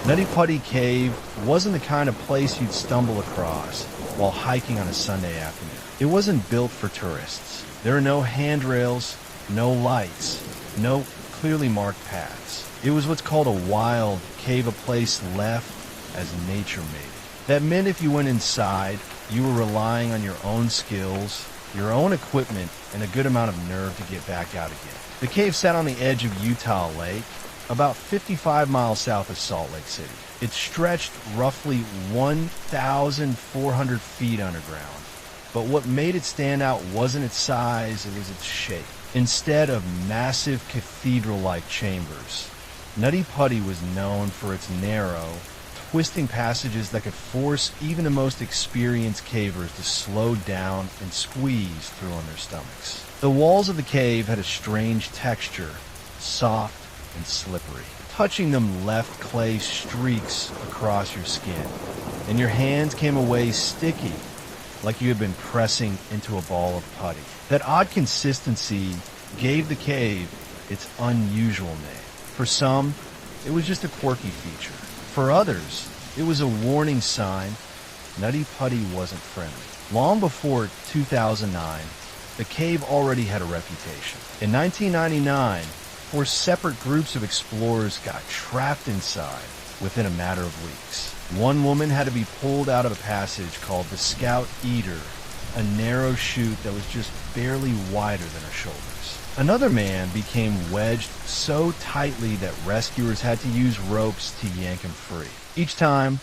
Nutty Putty Cave wasn't the kind of place you'd stumble across while hiking on a Sunday afternoon. It wasn't built for tourists. There are no handrails, no lights, no clearly marked paths. It was what's called a wild cave, a place left as nature made it. That meant if you went inside, you were relying on your own skills, your own equipment, and a good amount of nerve to get back out again. The cave sat on the edge of Utah Lake, about 55 miles south of Salt Lake City. It stretched roughly 1,400 feet underground. But what made it stand out wasn't its size, it was its shape. Instead of massive cathedral-like chambers, Nutty Putty was known for its narrow, twisting passages that could force even the most experienced cavers to slow down and squeeze through on their stomachs. The walls of the cave had a strange texture, soft and slippery. Touching them left clay streaks across your skin, and your hands came away sticky, like you had been pressing into a ball of putty. That odd consistency gave the cave its unusual name. For some, it was just a quirky feature. For others, it was a warning sign Nutty Putty wasn't friendly. Long before 2009, the cave already had a reputation. In 1999, 4 separate groups of explorers got trapped inside within a matter of weeks. One woman had to be pulled out of a passage called the Scout Eater, a narrow chute that was just barely wider than her shoulders. Another man became wedged so tightly that rescuers had to use ropes to yank him free. Each time,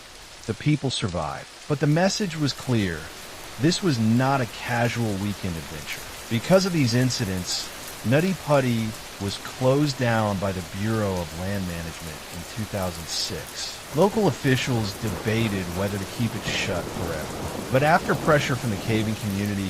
the people survived. But the message was clear. This was not a casual weekend adventure. Because of these incidents, Nutty Putty was closed down by the Bureau of Land Management in 2006. Local officials debated whether to keep it shut forever. But after pressure from the caving community,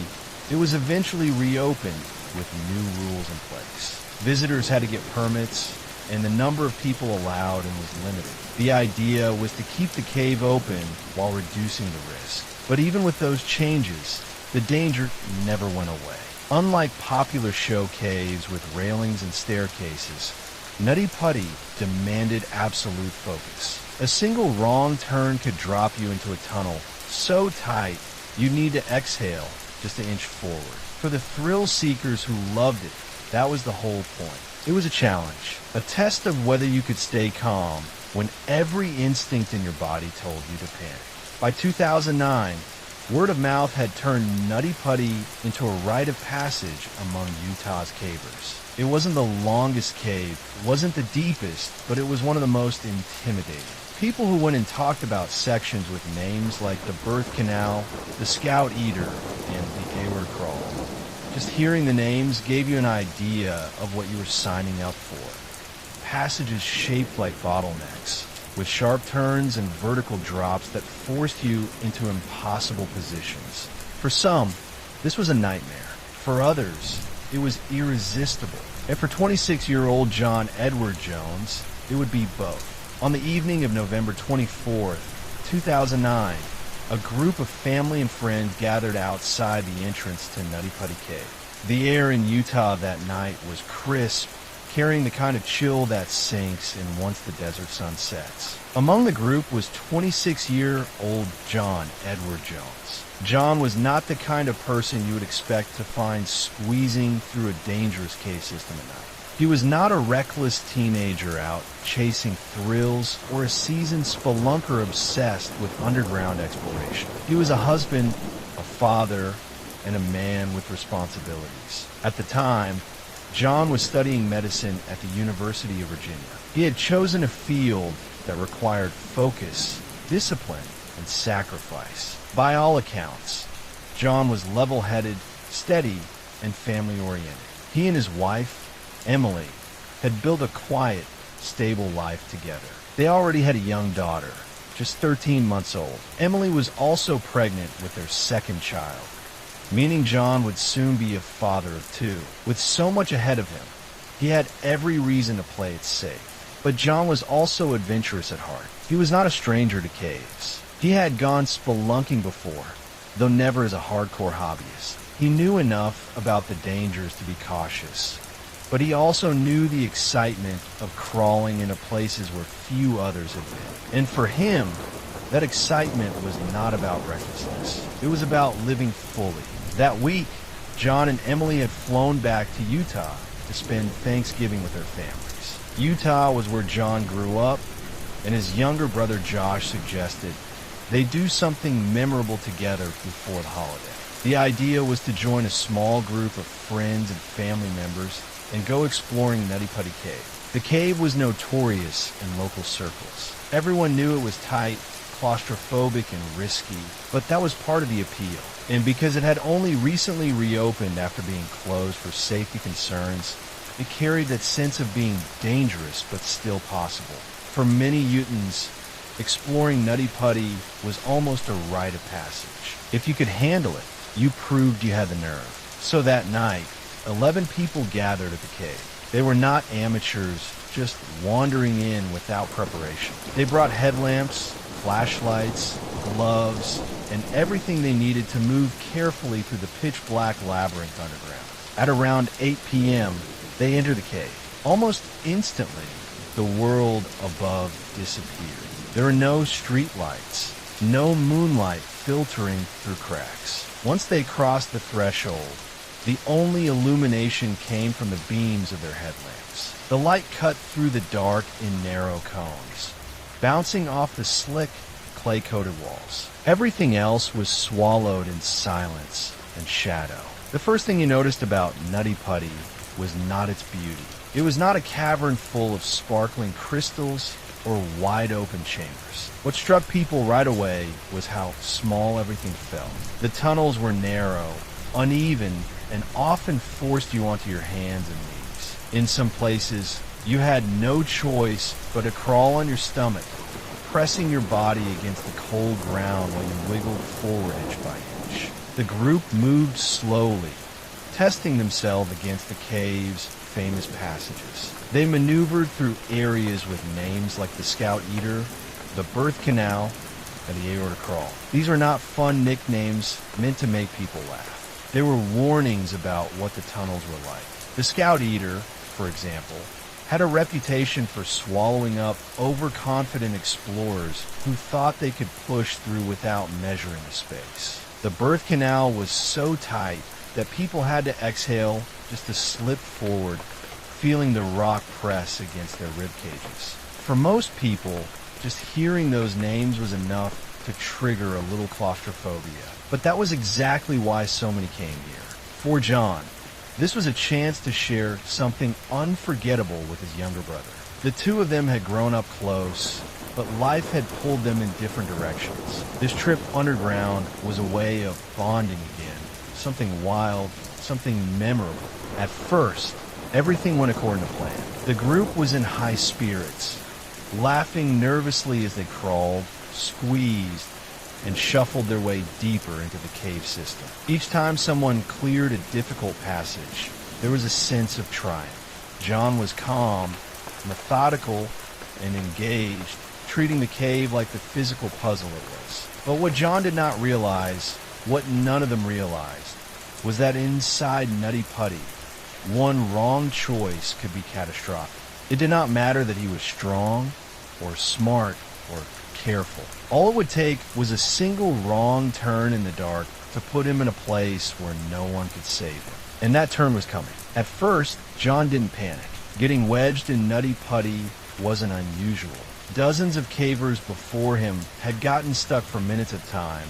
it was eventually reopened with new rules in place. Visitors had to get permits, and the number of people allowed was limited. The idea was to keep the cave open while reducing the risk. But even with those changes, the danger never went away. Unlike popular show caves with railings and staircases, Nutty Putty demanded absolute focus. A single wrong turn could drop you into a tunnel so tight you'd need to exhale just an inch forward. For the thrill seekers who loved it, that was the whole point. It was a challenge, a test of whether you could stay calm when every instinct in your body told you to panic. By 2009, word of mouth had turned Nutty Putty into a rite of passage among Utah's cavers. It wasn't the longest cave, wasn't the deepest, but it was one of the most intimidating. People who went and talked about sections with names like the Birth Canal, the Scout Eater, and the Ayward Crawl. Just hearing the names gave you an idea of what you were signing up for. Passages shaped like bottlenecks, with sharp turns and vertical drops that forced you into impossible positions. For some, this was a nightmare. For others, it was irresistible. And for 26-year-old John Edward Jones, it would be both. On the evening of November 24th, 2009, a group of family and friends gathered outside the entrance to Nutty Putty Cave. The air in Utah that night was crisp, carrying the kind of chill that sinks in once the desert sun sets. Among the group was 26-year-old John Edward Jones. John was not the kind of person you would expect to find squeezing through a dangerous cave system at night. He was not a reckless teenager out chasing thrills or a seasoned spelunker obsessed with underground exploration. He was a husband, a father, and a man with responsibilities. At the time, John was studying medicine at the University of Virginia. He had chosen a field that required focus, discipline, and sacrifice. By all accounts, John was level-headed, steady, and family-oriented. He and his wife, Emily, had built a quiet, stable life together. They already had a young daughter, just 13 months old. Emily was also pregnant with their second child, meaning John would soon be a father of 2. With so much ahead of him, he had every reason to play it safe. But John was also adventurous at heart. He was not a stranger to caves. He had gone spelunking before, though never as a hardcore hobbyist. He knew enough about the dangers to be cautious, but he also knew the excitement of crawling into places where few others had been. And for him, that excitement was not about recklessness. It was about living fully. That week, John and Emily had flown back to Utah to spend Thanksgiving with their families. Utah was where John grew up, and his younger brother Josh suggested they do something memorable together before the holiday. The idea was to join a small group of friends and family members and go exploring Nutty Putty Cave. The cave was notorious in local circles. Everyone knew it was tight, claustrophobic, and risky, but that was part of the appeal. And because it had only recently reopened after being closed for safety concerns, it carried that sense of being dangerous but still possible. For many Utahns, exploring Nutty Putty was almost a rite of passage. If you could handle it, you proved you had the nerve. So that night, 11 people gathered at the cave. They were not amateurs, just wandering in without preparation. They brought headlamps, flashlights, gloves, and everything they needed to move carefully through the pitch-black labyrinth underground. At around 8 p.m., they entered the cave. Almost instantly, the world above disappeared. There were no street lights, no moonlight filtering through cracks. Once they crossed the threshold, the only illumination came from the beams of their headlamps. The light cut through the dark in narrow cones, bouncing off the slick, clay-coated walls. Everything else was swallowed in silence and shadow. The first thing you noticed about Nutty Putty was not its beauty. It was not a cavern full of sparkling crystals or wide-open chambers. What struck people right away was how small everything felt. The tunnels were narrow, uneven, and often forced you onto your hands and knees. In some places, you had no choice but to crawl on your stomach, pressing your body against the cold ground while you wiggled forward inch by inch. The group moved slowly, testing themselves against the cave's famous passages. They maneuvered through areas with names like the Scout Eater, the Birth Canal, and the Aorta Crawl. These were not fun nicknames meant to make people laugh. They were warnings about what the tunnels were like. The Scout Eater, for example, had a reputation for swallowing up overconfident explorers who thought they could push through without measuring the space. The Birth Canal was so tight that people had to exhale just to slip forward, feeling the rock press against their rib cages. For most people, just hearing those names was enough to trigger a little claustrophobia. But that was exactly why so many came here. For John, this was a chance to share something unforgettable with his younger brother. The two of them had grown up close, but life had pulled them in different directions. This trip underground was a way of bonding again, something wild, something memorable. At first, everything went according to plan. The group was in high spirits, laughing nervously as they crawled, squeezed, and shuffled their way deeper into the cave system. Each time someone cleared a difficult passage, there was a sense of triumph. John was calm, methodical, and engaged, treating the cave like the physical puzzle it was. But what John did not realize, what none of them realized, was that inside Nutty Putty, one wrong choice could be catastrophic. It did not matter that he was strong, or smart, or careful. All it would take was a single wrong turn in the dark to put him in a place where no one could save him. And that turn was coming. At first, John didn't panic. Getting wedged in Nutty Putty wasn't unusual. Dozens of cavers before him had gotten stuck for minutes at a time,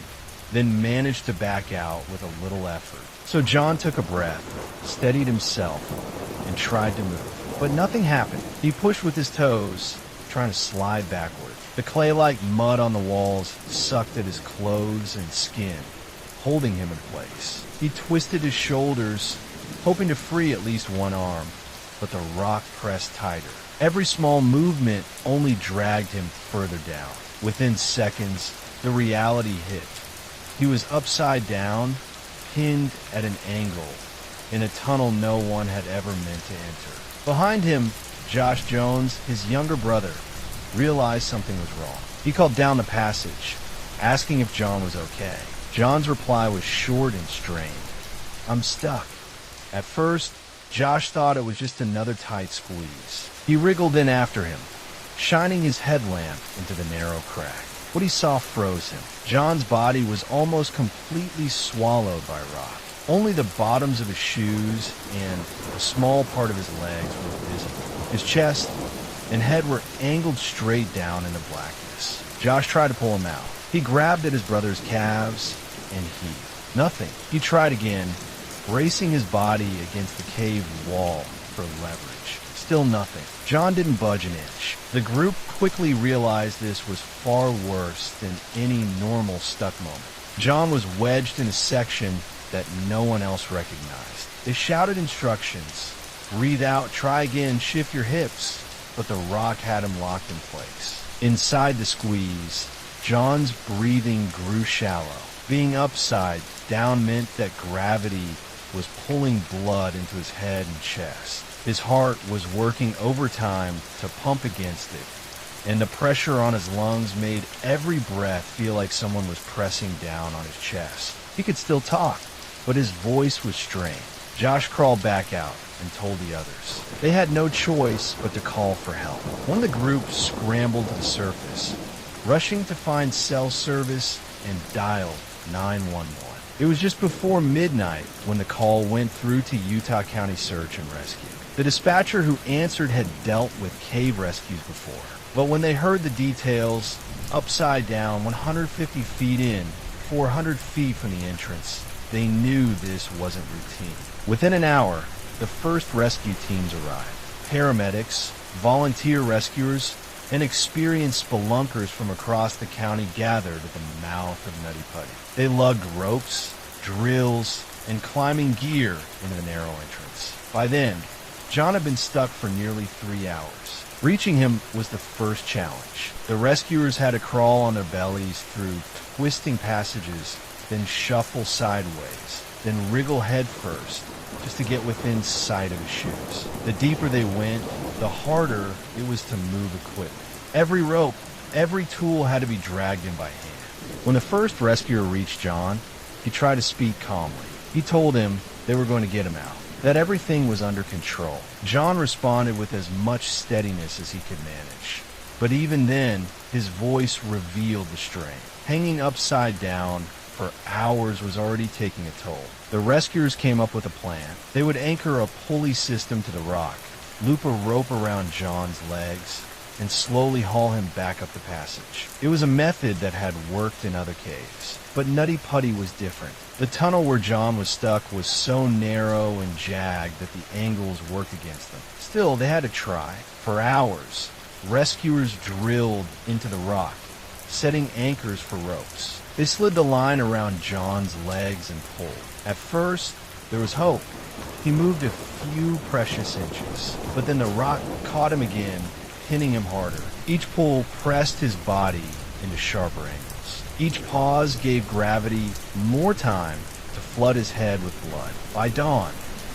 then managed to back out with a little effort. So John took a breath, steadied himself, and tried to move. But nothing happened. He pushed with his toes, trying to slide backward. The clay-like mud on the walls sucked at his clothes and skin, holding him in place. He twisted his shoulders, hoping to free at least one arm, but the rock pressed tighter. Every small movement only dragged him further down. Within seconds, the reality hit. He was upside down, pinned at an angle, in a tunnel no one had ever meant to enter. Behind him, Josh Jones, his younger brother, realized something was wrong. He called down the passage, asking if John was okay. John's reply was short and strained. "I'm stuck." At first, Josh thought it was just another tight squeeze. He wriggled in after him, shining his headlamp into the narrow crack. What he saw froze him. John's body was almost completely swallowed by rock. Only the bottoms of his shoes and a small part of his legs were visible. His chest and head were angled straight down into blackness. Josh tried to pull him out. He grabbed at his brother's calves and heaved. Nothing. He tried again, bracing his body against the cave wall for leverage. Still nothing. John didn't budge an inch. The group quickly realized this was far worse than any normal stuck moment. John was wedged in a section that no one else recognized. They shouted instructions. Breathe out, try again, shift your hips. But the rock had him locked in place. Inside the squeeze, John's breathing grew shallow. Being upside down meant that gravity was pulling blood into his head and chest. His heart was working overtime to pump against it, and the pressure on his lungs made every breath feel like someone was pressing down on his chest. He could still talk, but his voice was strained. Josh crawled back out and told the others. They had no choice but to call for help. One of the group scrambled to the surface, rushing to find cell service and dialed 911. It was just before midnight when the call went through to Utah County Search and Rescue. The dispatcher who answered had dealt with cave rescues before, but when they heard the details, upside down, 150 feet in, 400 feet from the entrance, they knew this wasn't routine. Within an hour, the first rescue teams arrived. Paramedics, volunteer rescuers, and experienced spelunkers from across the county gathered at the mouth of Nutty Putty. They lugged ropes, drills, and climbing gear into the narrow entrance. By then, John had been stuck for nearly 3 hours. Reaching him was the first challenge. The rescuers had to crawl on their bellies through twisting passages, then shuffle sideways, then wriggle headfirst just to get within sight of his shoes. The deeper they went, the harder it was to move equipment. Every rope, every tool had to be dragged in by hand. When the first rescuer reached John, he tried to speak calmly. He told him they were going to get him out, that everything was under control. John responded with as much steadiness as he could manage. But even then, his voice revealed the strain. Hanging upside down for hours was already taking a toll. The rescuers came up with a plan. They would anchor a pulley system to the rock, loop a rope around John's legs, and slowly haul him back up the passage. It was a method that had worked in other caves, but Nutty Putty was different. The tunnel where John was stuck was so narrow and jagged that the angles worked against them. Still, they had to try. For hours, rescuers drilled into the rock, setting anchors for ropes. They slid the line around John's legs and pulled. At first, there was hope. He moved a few precious inches, but then the rock caught him again, pinning him harder. Each pull pressed his body into sharper angles. Each pause gave gravity more time to flood his head with blood. By dawn,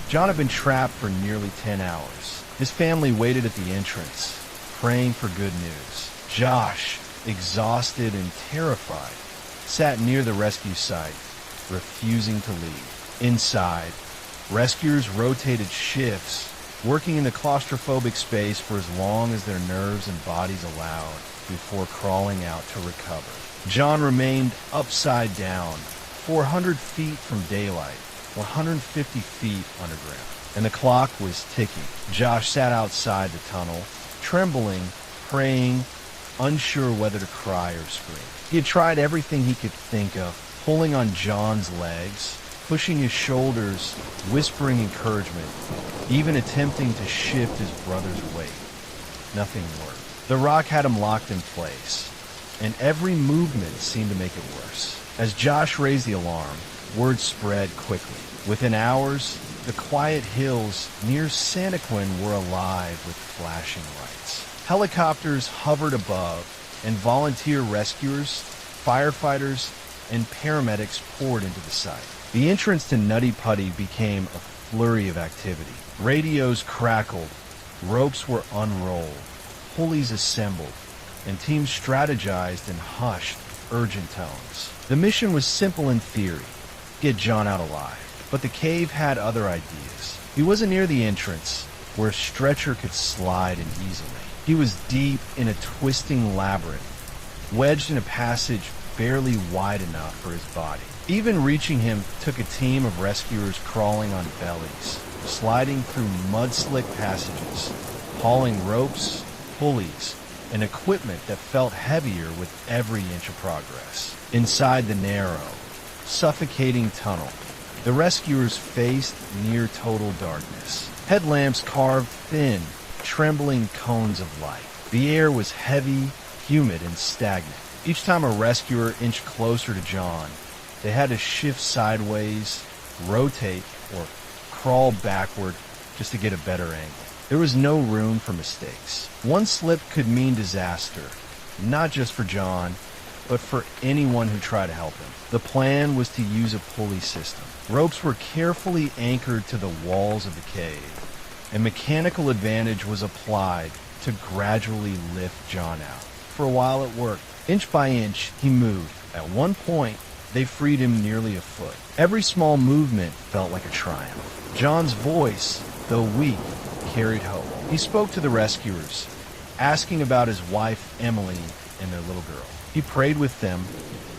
John had been trapped for nearly 10 hours. His family waited at the entrance, praying for good news. Josh, exhausted and terrified, sat near the rescue site, refusing to leave. Inside, rescuers rotated shifts, working in the claustrophobic space for as long as their nerves and bodies allowed before crawling out to recover. John remained upside down, 400 feet from daylight, 150 feet underground, and the clock was ticking. Josh sat outside the tunnel, trembling, praying, unsure whether to cry or scream. He had tried everything he could think of, pulling on John's legs, pushing his shoulders, whispering encouragement, even attempting to shift his brother's weight. Nothing worked. The rock had him locked in place, and every movement seemed to make it worse. As Josh raised the alarm, word spread quickly. Within hours, the quiet hills near Santaquin were alive with flashing lights. Helicopters hovered above, and volunteer rescuers, firefighters, and paramedics poured into the site. The entrance to Nutty Putty became a flurry of activity. Radios crackled, ropes were unrolled, pulleys assembled, and teams strategized in hushed, urgent tones. The mission was simple in theory: get John out alive. But the cave had other ideas. He wasn't near the entrance, where a stretcher could slide in easily. He was deep in a twisting labyrinth, wedged in a passage barely wide enough for his body. Even reaching him took a team of rescuers crawling on bellies, sliding through mud-slick passages, hauling ropes, pulleys, and equipment that felt heavier with every inch of progress. Inside the narrow, suffocating tunnel, the rescuers faced near total darkness. Headlamps carved thin, trembling cones of light. The air was heavy, humid, and stagnant. Each time a rescuer inched closer to John, they had to shift sideways, rotate, or crawl backward just to get a better angle. There was no room for mistakes. One slip could mean disaster, not just for John, but for anyone who tried to help him. The plan was to use a pulley system. Ropes were carefully anchored to the walls of the cave, and mechanical advantage was applied to gradually lift John out. For a while it worked. Inch by inch, he moved. At one point, they freed him nearly a foot. Every small movement felt like a triumph. John's voice, though weak, carried hope. He spoke to the rescuers, asking about his wife, Emily, and their little girl. He prayed with them,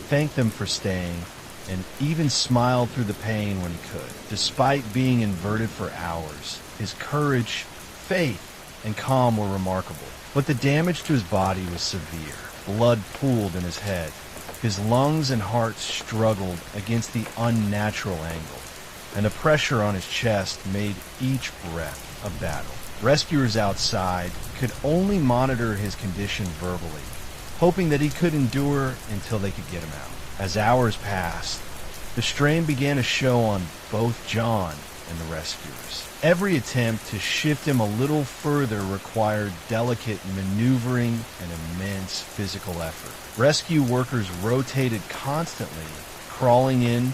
thanked them for staying, and even smiled through the pain when he could. Despite being inverted for hours, his courage, faith, and calm were remarkable. But the damage to his body was severe. Blood pooled in his head. His lungs and heart struggled against the unnatural angle, and the pressure on his chest made each breath a battle. Rescuers outside could only monitor his condition verbally, hoping that he could endure until they could get him out. As hours passed, the strain began to show on both John and the rescuers. Every attempt to shift him a little further required delicate maneuvering and immense physical effort. Rescue workers rotated constantly, crawling in,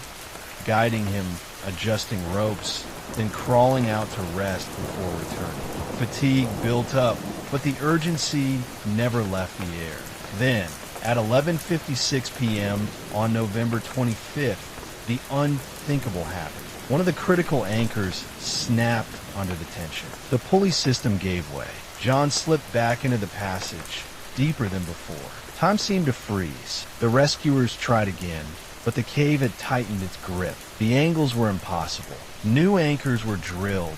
guiding him, adjusting ropes, then crawling out to rest before returning. Fatigue built up, but the urgency never left the air. Then, at 11:56 p.m. on November 25th, the unthinkable happened. One of the critical anchors snapped under the tension. The pulley system gave way. John slipped back into the passage, deeper than before. Time seemed to freeze. The rescuers tried again, but the cave had tightened its grip. The angles were impossible. New anchors were drilled,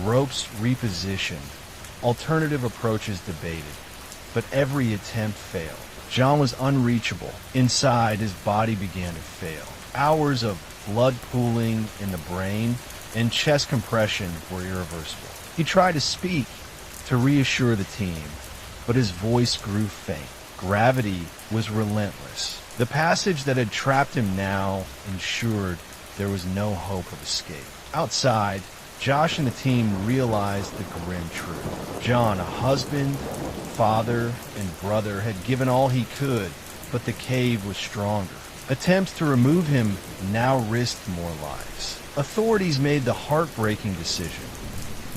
ropes repositioned, alternative approaches debated, but every attempt failed. John was unreachable. Inside, his body began to fail. Hours of blood pooling in the brain and chest compression were irreversible. He tried to speak, to reassure the team, but his voice grew faint. Gravity was relentless. The passage that had trapped him now ensured there was no hope of escape. Outside, Josh and the team realized the grim truth. John, a husband, father, and brother, had given all he could, but the cave was stronger. Attempts to remove him now risked more lives. Authorities made the heartbreaking decision.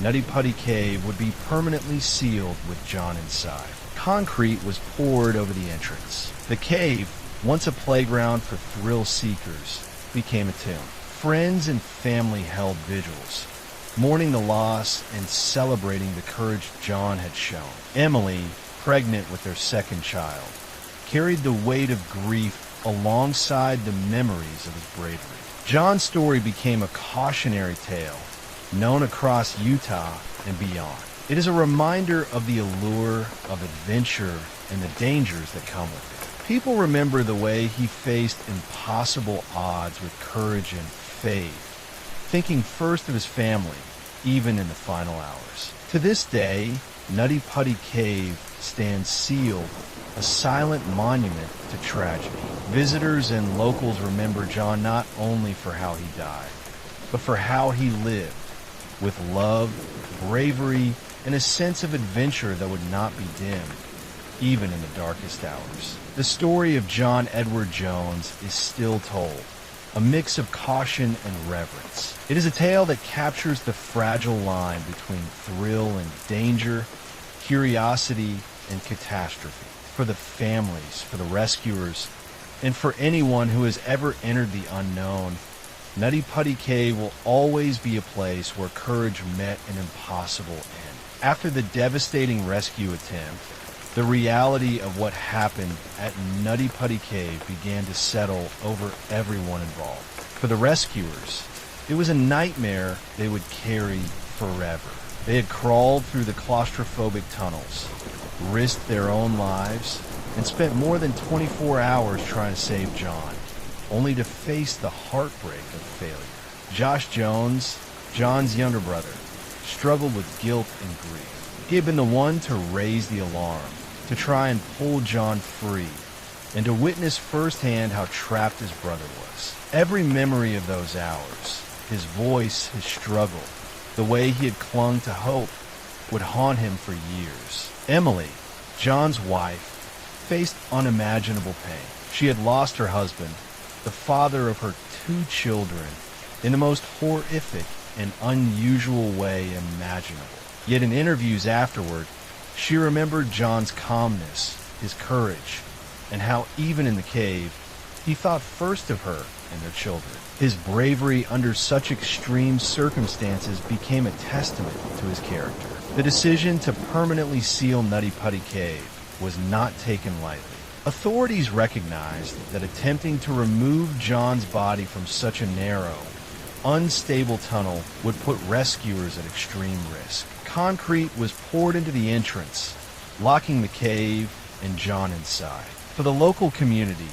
Nutty Putty Cave would be permanently sealed with John inside. Concrete was poured over the entrance. The cave, once a playground for thrill seekers, became a tomb. Friends and family held vigils, mourning the loss and celebrating the courage John had shown. Emily, pregnant with their second child, carried the weight of grief alongside the memories of his bravery. John's story became a cautionary tale, known across Utah and beyond. It is a reminder of the allure of adventure and the dangers that come with it. People remember the way he faced impossible odds with courage and faith, thinking first of his family, even in the final hours. To this day, Nutty Putty Cave stands sealed, a silent monument to tragedy. Visitors and locals remember John not only for how he died, but for how he lived, with love, bravery, and a sense of adventure that would not be dimmed, even in the darkest hours. The story of John Edward Jones is still told, a mix of caution and reverence. It is a tale that captures the fragile line between thrill and danger, curiosity and catastrophe. For the families, for the rescuers, and for anyone who has ever entered the unknown, Nutty Putty Cave will always be a place where courage met an impossible end. After the devastating rescue attempt, the reality of what happened at Nutty Putty Cave began to settle over everyone involved. For the rescuers, it was a nightmare they would carry forever. They had crawled through the claustrophobic tunnels, risked their own lives, and spent more than 24 hours trying to save John, only to face the heartbreak of failure. Josh Jones, John's younger brother, struggled with guilt and grief. He had been the one to raise the alarm, to try and pull John free, and to witness firsthand how trapped his brother was. Every memory of those hours, his voice, his struggle, the way he had clung to hope, would haunt him for years. Emily, John's wife, faced unimaginable pain. She had lost her husband, the father of her 2 children, in the most horrific and unusual way imaginable. Yet in interviews afterward, she remembered John's calmness, his courage, and how even in the cave, he thought first of her and their children. His bravery under such extreme circumstances became a testament to his character. The decision to permanently seal Nutty Putty Cave was not taken lightly. Authorities recognized that attempting to remove John's body from such a narrow, unstable tunnel would put rescuers at extreme risk. Concrete was poured into the entrance, locking the cave and John inside. For the local community,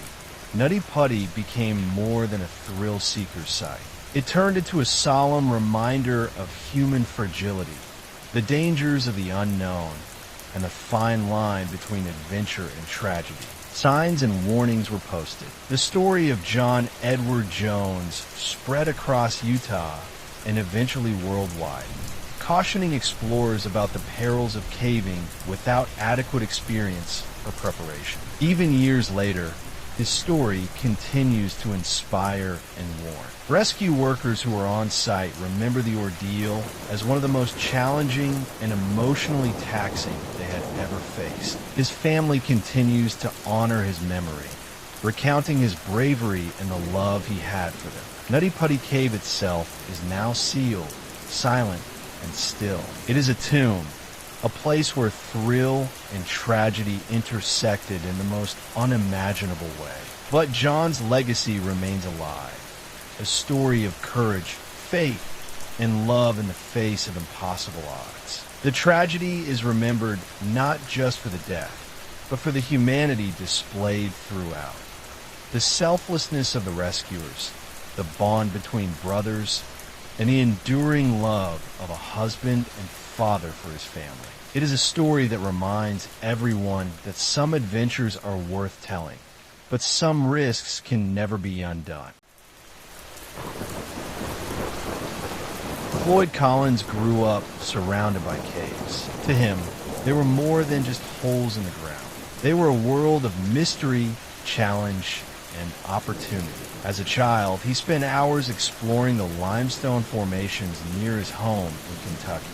Nutty Putty became more than a thrill-seeker site. It turned into a solemn reminder of human fragility, the dangers of the unknown, and the fine line between adventure and tragedy. Signs and warnings were posted. The story of John Edward Jones spread across Utah and eventually worldwide, cautioning explorers about the perils of caving without adequate experience or preparation. Even years later, his story continues to inspire and warn. Rescue workers who were on site remember the ordeal as one of the most challenging and emotionally taxing they had ever faced. His family continues to honor his memory, recounting his bravery and the love he had for them. Nutty Putty Cave itself is now sealed, silent, and still. It is a tomb, a place where thrill and tragedy intersected in the most unimaginable way. But John's legacy remains alive, a story of courage, faith, and love in the face of impossible odds. The tragedy is remembered not just for the death, but for the humanity displayed throughout. The selflessness of the rescuers, the bond between brothers, and the enduring love of a husband and father for his family. It is a story that reminds everyone that some adventures are worth telling, but some risks can never be undone. Floyd Collins grew up surrounded by caves. To him, they were more than just holes in the ground. They were a world of mystery, challenge, and opportunity. As a child, he spent hours exploring the limestone formations near his home in Kentucky,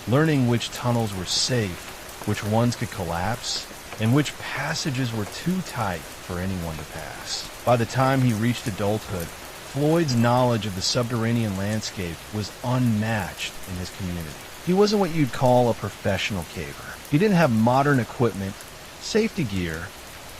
learning which tunnels were safe, which ones could collapse, and which passages were too tight for anyone to pass. By the time he reached adulthood, Floyd's knowledge of the subterranean landscape was unmatched in his community. He wasn't what you'd call a professional caver. He didn't have modern equipment, safety gear,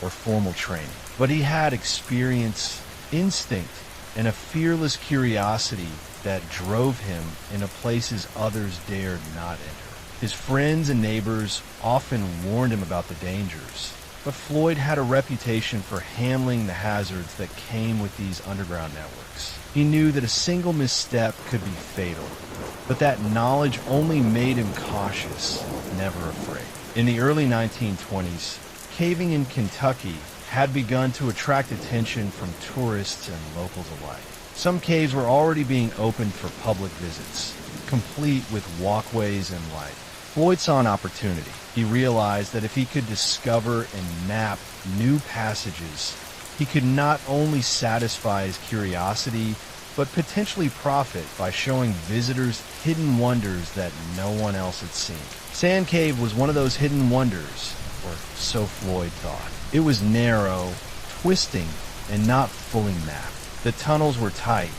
or formal training, but he had experience, instinct, and a fearless curiosity that drove him into places others dared not enter. His friends and neighbors often warned him about the dangers, but Floyd had a reputation for handling the hazards that came with these underground networks. He knew that a single misstep could be fatal, but that knowledge only made him cautious, never afraid. In the early 1920s, caving in Kentucky had begun to attract attention from tourists and locals alike. Some caves were already being opened for public visits, complete with walkways and light. Floyd saw an opportunity. He realized that if he could discover and map new passages, he could not only satisfy his curiosity, but potentially profit by showing visitors hidden wonders that no one else had seen. Sand Cave was one of those hidden wonders, or so Floyd thought. It was narrow, twisting, and not fully mapped. The tunnels were tight,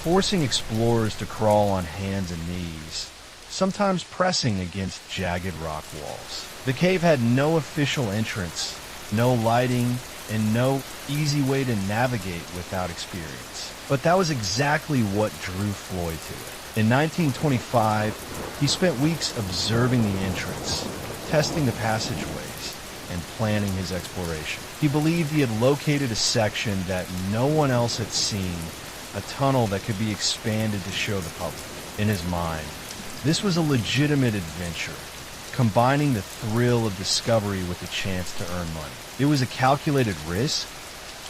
forcing explorers to crawl on hands and knees, sometimes pressing against jagged rock walls. The cave had no official entrance, no lighting, and no easy way to navigate without experience. But that was exactly what drew Floyd to it. In 1925, he spent weeks observing the entrance, testing the passageways, and planning his exploration. He believed he had located a section that no one else had seen, a tunnel that could be expanded to show the public. In his mind, this was a legitimate adventure, combining the thrill of discovery with the chance to earn money. It was a calculated risk,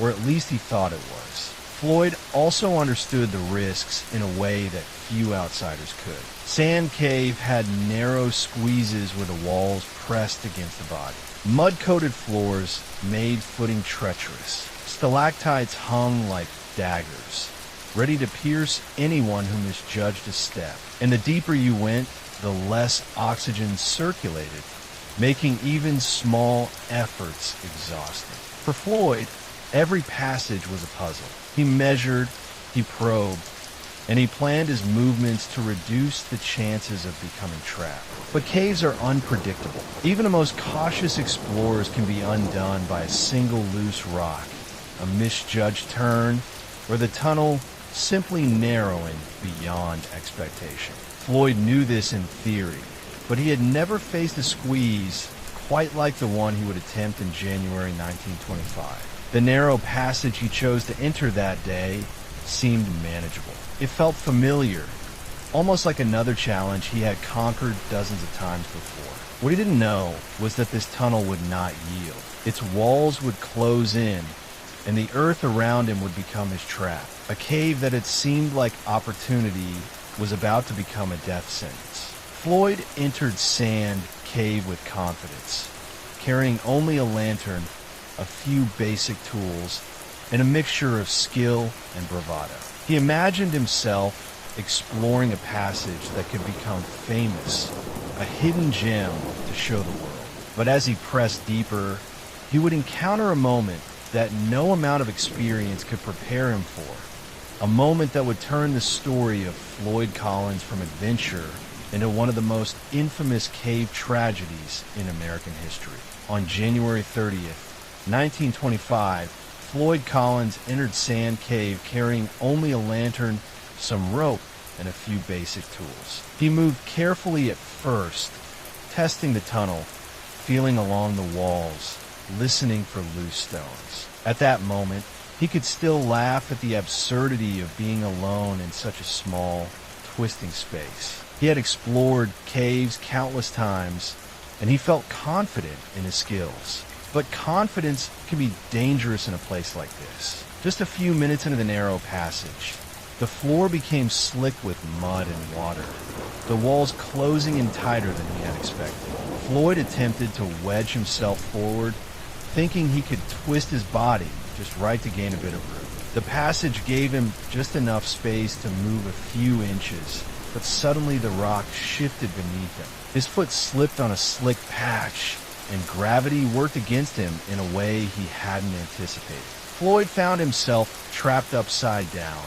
or at least he thought it was. Floyd also understood the risks in a way that few outsiders could. Sand Cave had narrow squeezes where the walls pressed against the body. Mud-coated floors made footing treacherous. Stalactites hung like daggers, ready to pierce anyone who misjudged a step. And the deeper you went, the less oxygen circulated, making even small efforts exhausting. For Floyd, every passage was a puzzle. He measured, he probed, and he planned his movements to reduce the chances of becoming trapped. But caves are unpredictable. Even the most cautious explorers can be undone by a single loose rock, a misjudged turn, or the tunnel simply narrowing beyond expectation. Floyd knew this in theory, but he had never faced a squeeze quite like the one he would attempt in January 1925. The narrow passage he chose to enter that day seemed manageable. It felt familiar, almost like another challenge he had conquered dozens of times before. What he didn't know was that this tunnel would not yield. Its walls would close in, and the earth around him would become his trap. A cave that had seemed like opportunity was about to become a death sentence. Floyd entered Sand Cave with confidence, carrying only a lantern, a few basic tools, and a mixture of skill and bravado. He imagined himself exploring a passage that could become famous, a hidden gem to show the world. But as he pressed deeper, he would encounter a moment that no amount of experience could prepare him for. A moment that would turn the story of Floyd Collins from adventure into one of the most infamous cave tragedies in American history. On January 30th, 1925, Floyd Collins entered Sand Cave carrying only a lantern, some rope, and a few basic tools. He moved carefully at first, testing the tunnel, feeling along the walls, listening for loose stones. At that moment, he could still laugh at the absurdity of being alone in such a small, twisting space. He had explored caves countless times, and he felt confident in his skills. But confidence can be dangerous in a place like this. Just a few minutes into the narrow passage, the floor became slick with mud and water, the walls closing in tighter than he had expected. Floyd attempted to wedge himself forward, thinking he could twist his body just right to gain a bit of room. The passage gave him just enough space to move a few inches, but suddenly the rock shifted beneath him. His foot slipped on a slick patch, and gravity worked against him in a way he hadn't anticipated. Floyd found himself trapped upside down,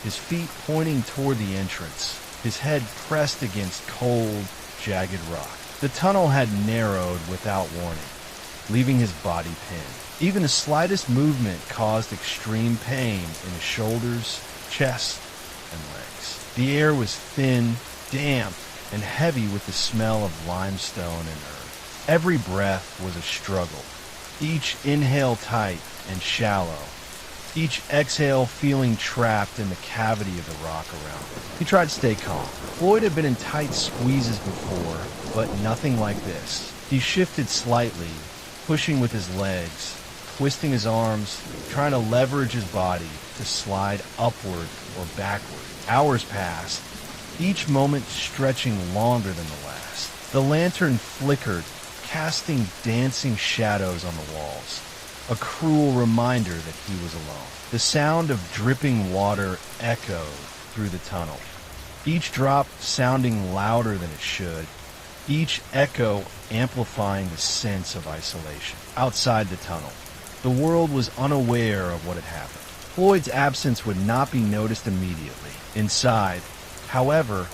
his feet pointing toward the entrance, his head pressed against cold, jagged rock. The tunnel had narrowed without warning, leaving his body pinned. Even the slightest movement caused extreme pain in his shoulders, chest, and legs. The air was thin, damp, and heavy with the smell of limestone and earth. Every breath was a struggle, each inhale tight and shallow, each exhale feeling trapped in the cavity of the rock around him. He tried to stay calm. Floyd had been in tight squeezes before, but nothing like this. He shifted slightly, pushing with his legs, twisting his arms, trying to leverage his body to slide upward or backward. Hours passed, each moment stretching longer than the last. The lantern flickered, casting dancing shadows on the walls, a cruel reminder that he was alone. The sound of dripping water echoed through the tunnel, each drop sounding louder than it should, each echo amplifying the sense of isolation. Outside the tunnel, the world was unaware of what had happened. Floyd's absence would not be noticed immediately. Inside, however,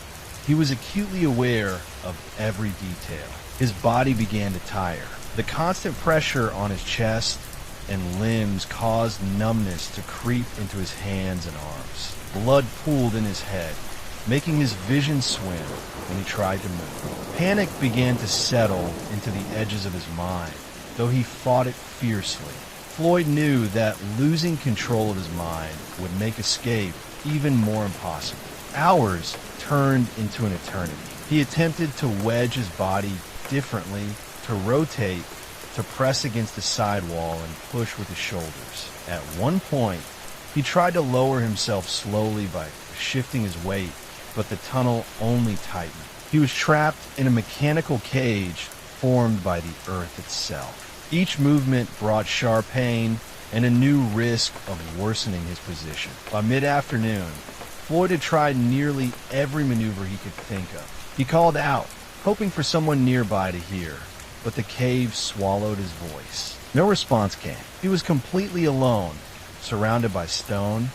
he was acutely aware of every detail. His body began to tire. The constant pressure on his chest and limbs caused numbness to creep into his hands and arms. Blood pooled in his head, making his vision swim when he tried to move. Panic began to settle into the edges of his mind, though he fought it fiercely. Floyd knew that losing control of his mind would make escape even more impossible. Hours turned into an eternity. He attempted to wedge his body differently, to rotate, to press against the sidewall and push with his shoulders. At one point, he tried to lower himself slowly by shifting his weight, but the tunnel only tightened. He was trapped in a mechanical cage formed by the earth itself. Each movement brought sharp pain and a new risk of worsening his position. By mid-afternoon, Floyd had tried nearly every maneuver he could think of. He called out, hoping for someone nearby to hear, but the cave swallowed his voice. No response came. He was completely alone, surrounded by stone,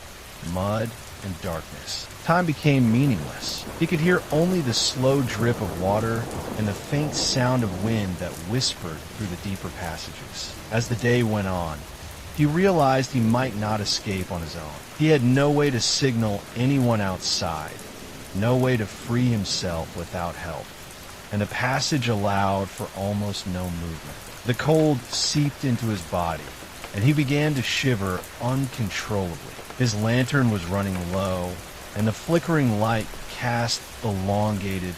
mud, and darkness. Time became meaningless. He could hear only the slow drip of water and the faint sound of wind that whispered through the deeper passages. As the day went on, he realized he might not escape on his own. He had no way to signal anyone outside, no way to free himself without help, and the passage allowed for almost no movement. The cold seeped into his body, and he began to shiver uncontrollably. His lantern was running low, and the flickering light cast elongated,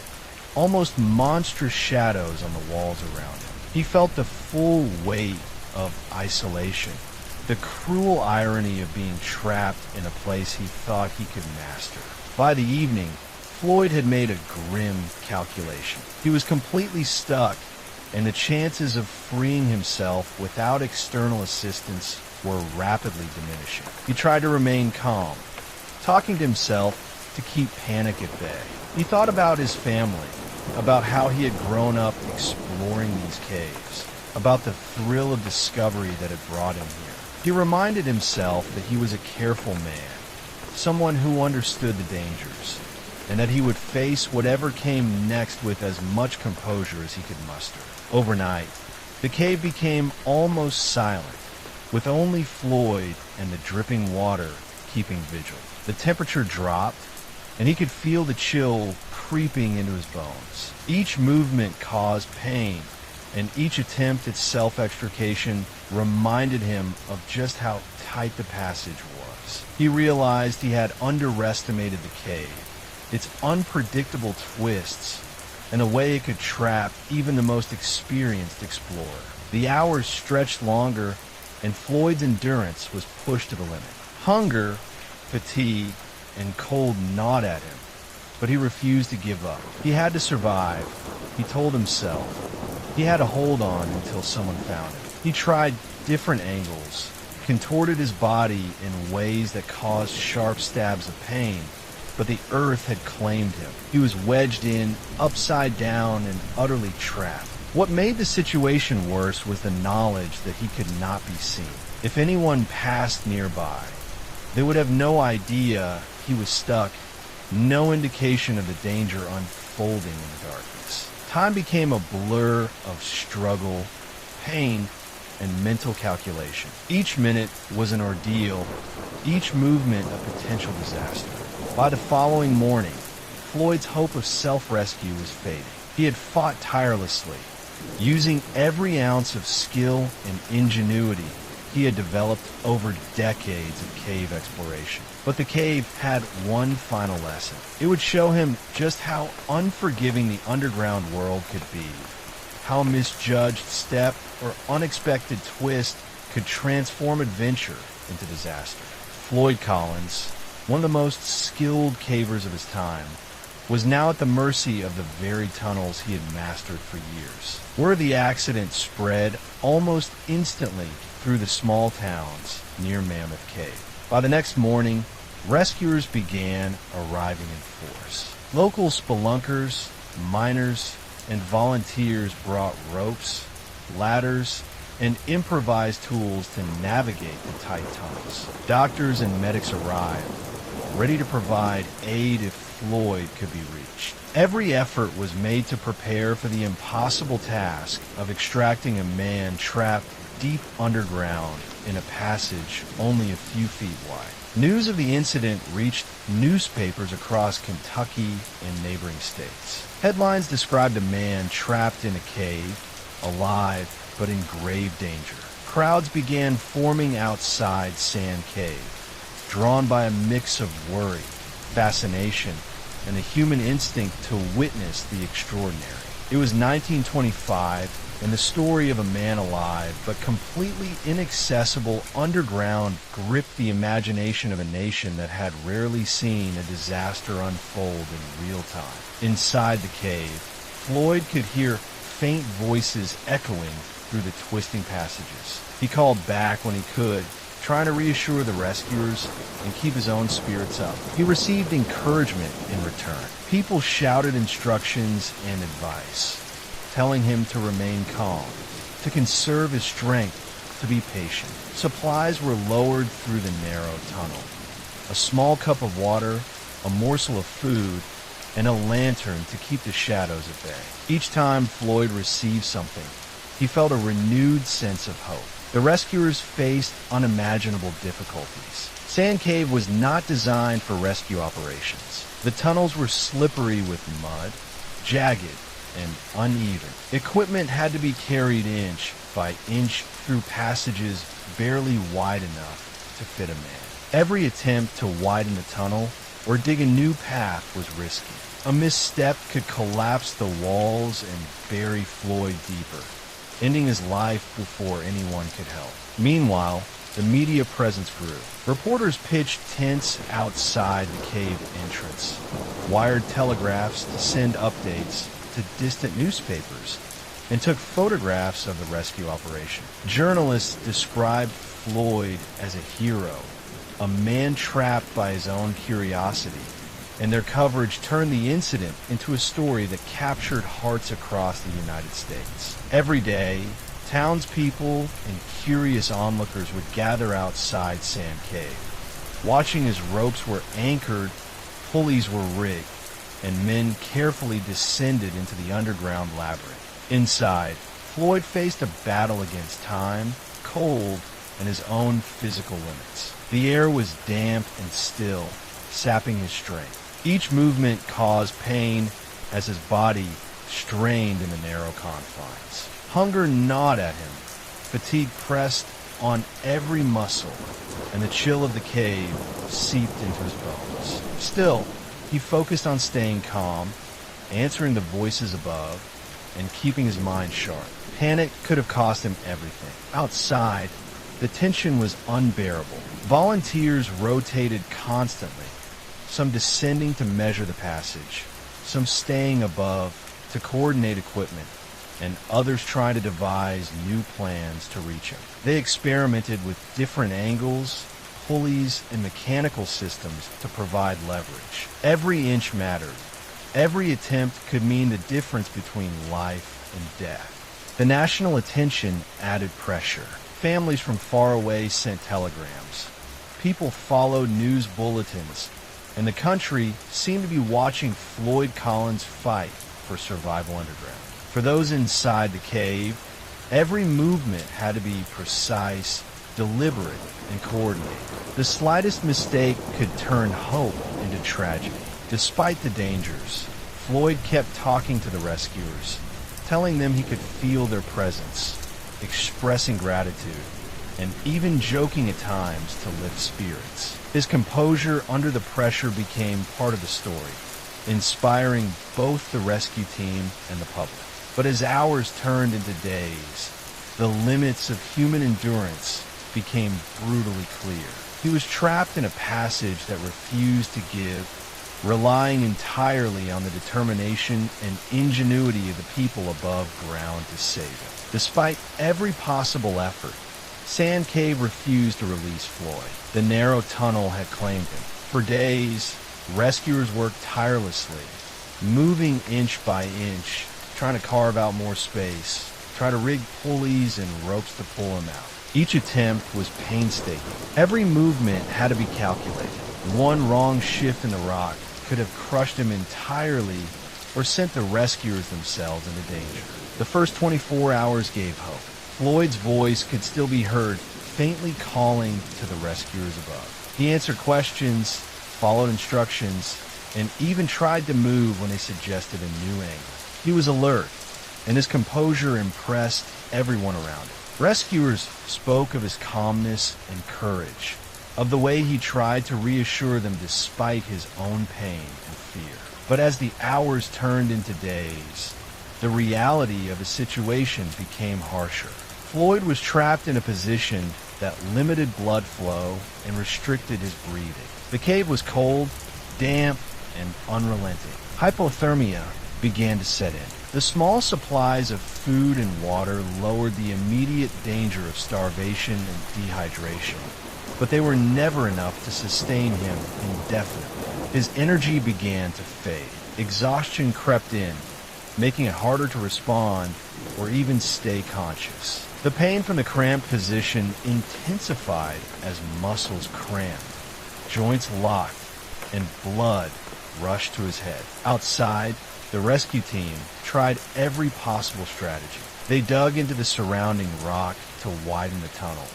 almost monstrous shadows on the walls around him. He felt the full weight of isolation, the cruel irony of being trapped in a place he thought he could master. By the evening, Floyd had made a grim calculation. He was completely stuck, and the chances of freeing himself without external assistance were rapidly diminishing. He tried to remain calm, talking to himself to keep panic at bay. He thought about his family, about how he had grown up exploring these caves, about the thrill of discovery that had brought him here. He reminded himself that he was a careful man, someone who understood the dangers, and that he would face whatever came next with as much composure as he could muster. Overnight, the cave became almost silent, with only Floyd and the dripping water keeping vigil. The temperature dropped, and he could feel the chill creeping into his bones. Each movement caused pain, and each attempt at self-extrication reminded him of just how tight the passage was. He realized he had underestimated the cave, its unpredictable twists, and the way it could trap even the most experienced explorer. The hours stretched longer, and Floyd's endurance was pushed to the limit. Hunger, fatigue, and cold gnawed at him, but he refused to give up. He had to survive, he told himself. He had to hold on until someone found him. He tried different angles, contorted his body in ways that caused sharp stabs of pain, but the earth had claimed him. He was wedged in, upside down, and utterly trapped. What made the situation worse was the knowledge that he could not be seen. If anyone passed nearby, they would have no idea he was stuck, no indication of the danger unfolding in the darkness. Time became a blur of struggle, pain, and mental calculation. Each minute was an ordeal, each movement a potential disaster. By the following morning, Floyd's hope of self-rescue was fading. He had fought tirelessly, using every ounce of skill and ingenuity he had developed over decades of cave exploration. But the cave had one final lesson. It would show him just how unforgiving the underground world could be, how a misjudged step or unexpected twist could transform adventure into disaster. Floyd Collins, one of the most skilled cavers of his time, was now at the mercy of the very tunnels he had mastered for years. Word of the accident spread almost instantly through the small towns near Mammoth Cave. By the next morning, rescuers began arriving in force. Local spelunkers, miners, and volunteers brought ropes, ladders, and improvised tools to navigate the tight tunnels. Doctors and medics arrived, ready to provide aid if Floyd could be reached. Every effort was made to prepare for the impossible task of extracting a man trapped deep underground in a passage only a few feet wide. News of the incident reached newspapers across Kentucky and neighboring states. Headlines described a man trapped in a cave, alive but in grave danger. Crowds began forming outside Sand Cave, drawn by a mix of worry, fascination, and a human instinct to witness the extraordinary. It was 1925, and the story of a man alive but completely inaccessible underground gripped the imagination of a nation that had rarely seen a disaster unfold in real time. Inside the cave, Floyd could hear faint voices echoing through the twisting passages. He called back when he could, trying to reassure the rescuers and keep his own spirits up. He received encouragement in return. People shouted instructions and advice, telling him to remain calm, to conserve his strength, to be patient. Supplies were lowered through the narrow tunnel. A small cup of water, a morsel of food, and a lantern to keep the shadows at bay. Each time Floyd received something, he felt a renewed sense of hope. The rescuers faced unimaginable difficulties. Sand Cave was not designed for rescue operations. The tunnels were slippery with mud, jagged, and uneven. Equipment had to be carried inch by inch through passages barely wide enough to fit a man. Every attempt to widen the tunnel or dig a new path was risky. A misstep could collapse the walls and bury Floyd deeper, ending his life before anyone could help. Meanwhile, the media presence grew. Reporters pitched tents outside the cave entrance, wired telegraphs to send updates to distant newspapers, and took photographs of the rescue operation. Journalists described Floyd as a hero, a man trapped by his own curiosity, and their coverage turned the incident into a story that captured hearts across the United States. Every day, townspeople and curious onlookers would gather outside Sand Cave, watching as ropes were anchored, pulleys were rigged, and men carefully descended into the underground labyrinth. Inside, Floyd faced a battle against time, cold, and his own physical limits. The air was damp and still, sapping his strength. Each movement caused pain as his body strained in the narrow confines. Hunger gnawed at him, fatigue pressed on every muscle, and the chill of the cave seeped into his bones. Still, he focused on staying calm, answering the voices above, and keeping his mind sharp. Panic could have cost him everything. Outside, the tension was unbearable. Volunteers rotated constantly, some descending to measure the passage, some staying above to coordinate equipment, and others trying to devise new plans to reach him. They experimented with different angles, pulleys, and mechanical systems to provide leverage. Every inch mattered. Every attempt could mean the difference between life and death. The national attention added pressure. Families from far away sent telegrams. People followed news bulletins, and the country seemed to be watching Floyd Collins fight for survival underground. For those inside the cave, every movement had to be precise, deliberate, and coordinated. The slightest mistake could turn hope into tragedy. Despite the dangers, Floyd kept talking to the rescuers, telling them he could feel their presence, expressing gratitude, and even joking at times to lift spirits. His composure under the pressure became part of the story, inspiring both the rescue team and the public. But as hours turned into days, the limits of human endurance became brutally clear. He was trapped in a passage that refused to give, relying entirely on the determination and ingenuity of the people above ground to save him. Despite every possible effort, Sand Cave refused to release Floyd. The narrow tunnel had claimed him. For days, rescuers worked tirelessly, moving inch by inch, trying to carve out more space, try to rig pulleys and ropes to pull him out. Each attempt was painstaking. Every movement had to be calculated. One wrong shift in the rock could have crushed him entirely or sent the rescuers themselves into danger. The first 24 hours gave hope. Floyd's voice could still be heard, faintly calling to the rescuers above. He answered questions, followed instructions, and even tried to move when they suggested a new angle. He was alert, and his composure impressed everyone around him. Rescuers spoke of his calmness and courage, of the way he tried to reassure them despite his own pain and fear. But as the hours turned into days, the reality of his situation became harsher. Floyd was trapped in a position that limited blood flow and restricted his breathing. The cave was cold, damp, and unrelenting. Hypothermia began to set in. The small supplies of food and water lowered the immediate danger of starvation and dehydration, but they were never enough to sustain him indefinitely. His energy began to fade. Exhaustion crept in, making it harder to respond or even stay conscious. The pain from the cramped position intensified as muscles crammed, joints locked, and blood rushed to his head. Outside, the rescue team tried every possible strategy. They dug into the surrounding rock to widen the tunnel,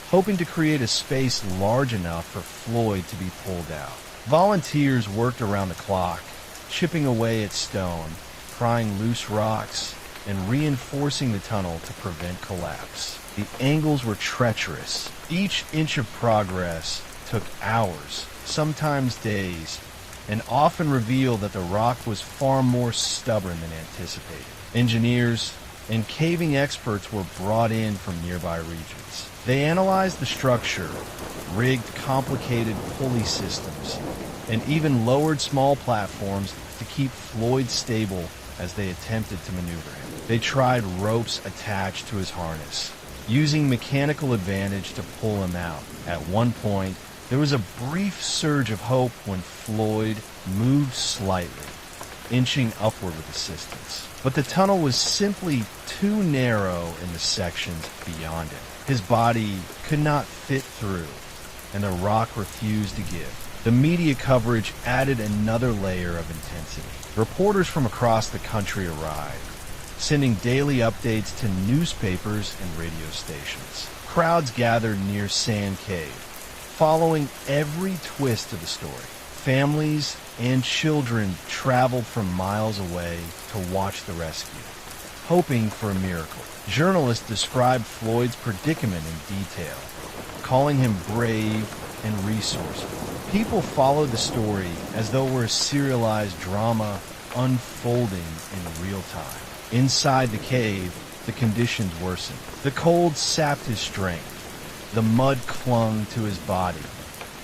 hoping to create a space large enough for Floyd to be pulled out. Volunteers worked around the clock, chipping away at stone, prying loose rocks, and reinforcing the tunnel to prevent collapse. The angles were treacherous. Each inch of progress took hours, sometimes days, and often revealed that the rock was far more stubborn than anticipated. Engineers and caving experts were brought in from nearby regions. They analyzed the structure, rigged complicated pulley systems, and even lowered small platforms to keep Floyd stable as they attempted to maneuver him. They tried ropes attached to his harness, using mechanical advantage to pull him out. At one point, there was a brief surge of hope when Floyd moved slightly, inching upward with assistance. But the tunnel was simply too narrow in the sections beyond him. His body could not fit through, and the rock refused to give. The media coverage added another layer of intensity. Reporters from across the country arrived, sending daily updates to newspapers and radio stations. Crowds gathered near Sand Cave, following every twist of the story. Families and children traveled from miles away to watch the rescue, hoping for a miracle. Journalists described Floyd's predicament in detail, calling him brave and resourceful. People followed the story as though it were a serialized drama unfolding in real time. Inside the cave, the conditions worsened. The cold sapped his strength. The mud clung to his body,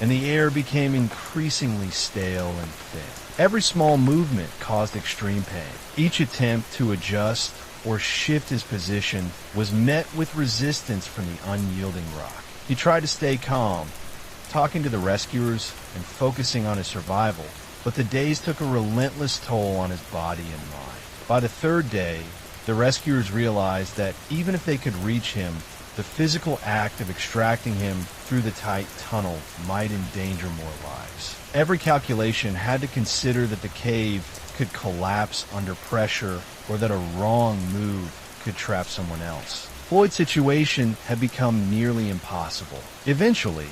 and the air became increasingly stale and thin. Every small movement caused extreme pain. Each attempt to adjust or shift his position was met with resistance from the unyielding rock. He tried to stay calm, talking to the rescuers and focusing on his survival, but the days took a relentless toll on his body and mind. By the third day, the rescuers realized that even if they could reach him, the physical act of extracting him through the tight tunnel might endanger more lives. Every calculation had to consider that the cave could collapse under pressure or that a wrong move could trap someone else. Floyd's situation had become nearly impossible. Eventually,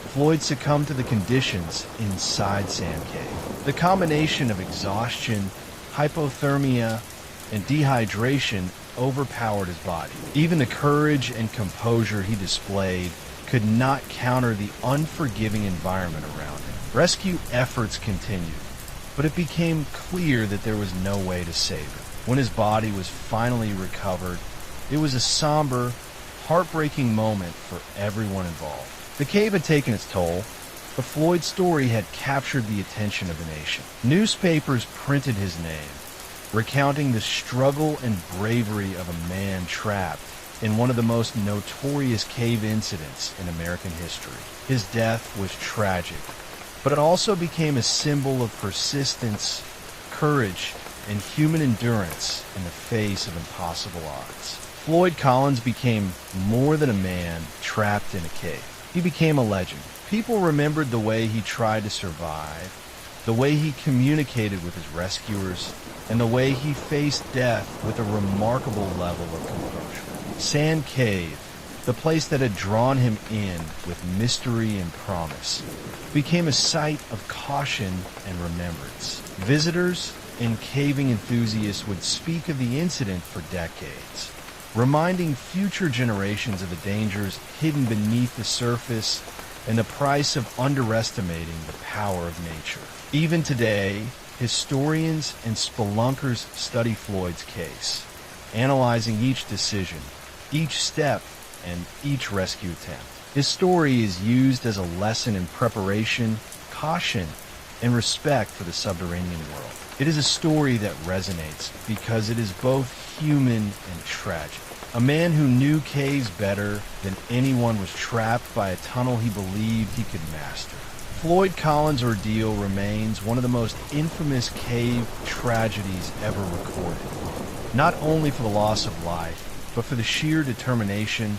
Floyd succumbed to the conditions inside Sand Cave. The combination of exhaustion, hypothermia, and dehydration overpowered his body. Even the courage and composure he displayed could not counter the unforgiving environment around him. Rescue efforts continued, but it became clear that there was no way to save him. When his body was finally recovered, it was a somber, heartbreaking moment for everyone involved. The cave had taken its toll, but Floyd's story had captured the attention of the nation. Newspapers printed his name, recounting the struggle and bravery of a man trapped in one of the most notorious cave incidents in American history. His death was tragic, but it also became a symbol of persistence, courage, and human endurance in the face of impossible odds. Floyd Collins became more than a man trapped in a cave. He became a legend. People remembered the way he tried to survive, the way he communicated with his rescuers, and the way he faced death with a remarkable level of composure. Sand Cave, the place that had drawn him in with mystery and promise, became a site of caution and remembrance. Visitors and caving enthusiasts would speak of the incident for decades, reminding future generations of the dangers hidden beneath the surface and the price of underestimating the power of nature. Even today, historians and spelunkers study Floyd's case, analyzing each decision, each step, and each rescue attempt. His story is used as a lesson in preparation, caution, and respect for the subterranean world. It is a story that resonates because it is both human and tragic. A man who knew caves better than anyone was trapped by a tunnel he believed he could master. Floyd Collins' ordeal remains one of the most infamous cave tragedies ever recorded, not only for the loss of life, but for the sheer determination,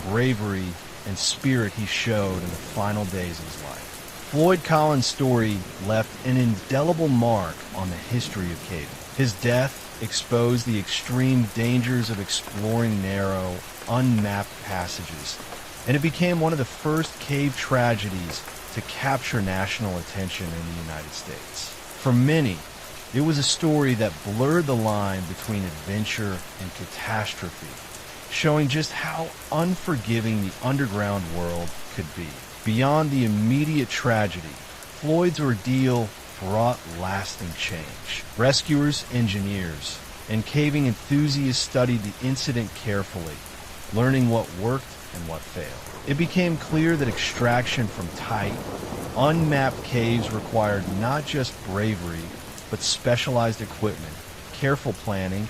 bravery, and spirit he showed in the final days of his life. Floyd Collins' story left an indelible mark on the history of caving. His death exposed the extreme dangers of exploring narrow, unmapped passages, and it became one of the first cave tragedies to capture national attention in the United States. For many, it was a story that blurred the line between adventure and catastrophe, showing just how unforgiving the underground world could be. Beyond the immediate tragedy, Floyd's ordeal brought lasting change. Rescuers, engineers, and caving enthusiasts studied the incident carefully, learning what worked and what failed. It became clear that extraction from tight, unmapped caves required not just bravery, but specialized equipment, careful planning,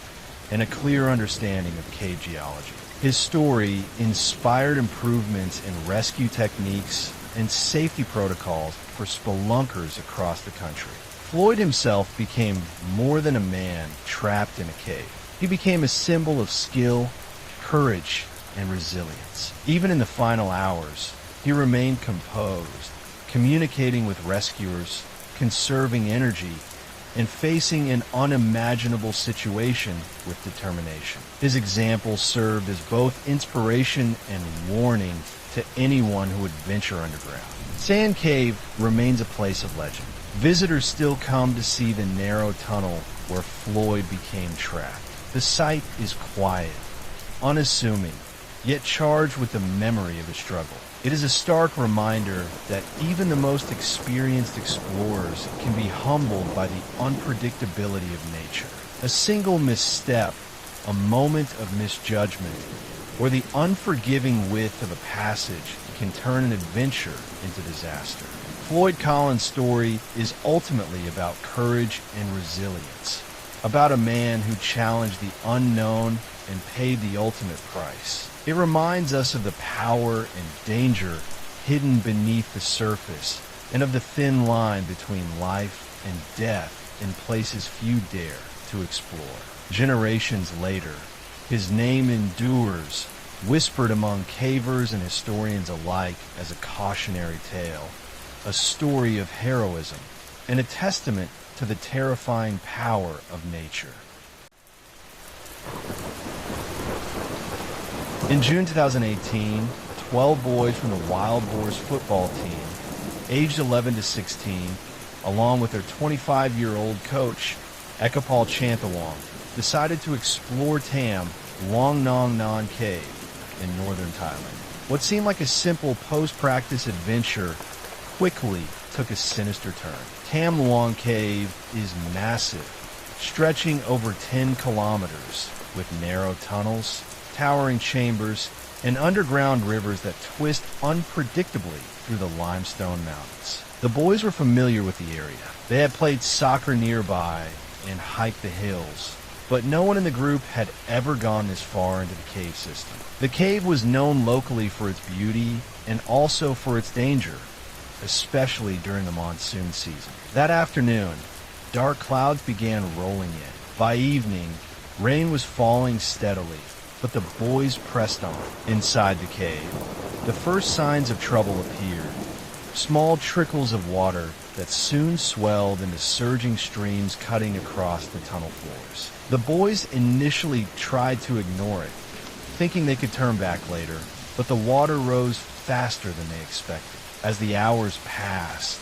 and a clear understanding of cave geology. His story inspired improvements in rescue techniques and safety protocols for spelunkers across the country. Floyd himself became more than a man trapped in a cave. He became a symbol of skill, courage, and resilience. Even in the final hours, he remained composed, communicating with rescuers, conserving energy, and facing an unimaginable situation with determination. His example served as both inspiration and warning to anyone who would venture underground. Sand Cave remains a place of legend. Visitors still come to see the narrow tunnel where Floyd became trapped. The site is quiet, unassuming, yet charged with the memory of the struggle. It is a stark reminder that even the most experienced explorers can be humbled by the unpredictability of nature. A single misstep, a moment of misjudgment, or the unforgiving width of a passage can turn an adventure into disaster. Floyd Collins' story is ultimately about courage and resilience, about a man who challenged the unknown and paid the ultimate price. It reminds us of the power and danger hidden beneath the surface, and of the thin line between life and death in places few dare to explore. Generations later, his name endures, whispered among cavers and historians alike as a cautionary tale, a story of heroism, and a testament to the terrifying power of nature. In June 2018, 12 boys from the Wild Boars football team, aged 11 to 16, along with their 25-year-old coach, Ekapal Chantawong, decided to explore Tham Luang Cave in northern Thailand. What seemed like a simple post-practice adventure quickly took a sinister turn. Tham Luang Cave is massive, stretching over 10 kilometers, with narrow tunnels, towering chambers, and underground rivers that twist unpredictably through the limestone mountains. The boys were familiar with the area. They had played soccer nearby and hiked the hills, but no one in the group had ever gone this far into the cave system. The cave was known locally for its beauty and also for its danger, especially during the monsoon season. That afternoon, dark clouds began rolling in. By evening, rain was falling steadily, but the boys pressed on. Inside the cave, the first signs of trouble appeared. Small trickles of water that soon swelled into surging streams cutting across the tunnel floors. The boys initially tried to ignore it, thinking they could turn back later, but the water rose faster than they expected. As the hours passed,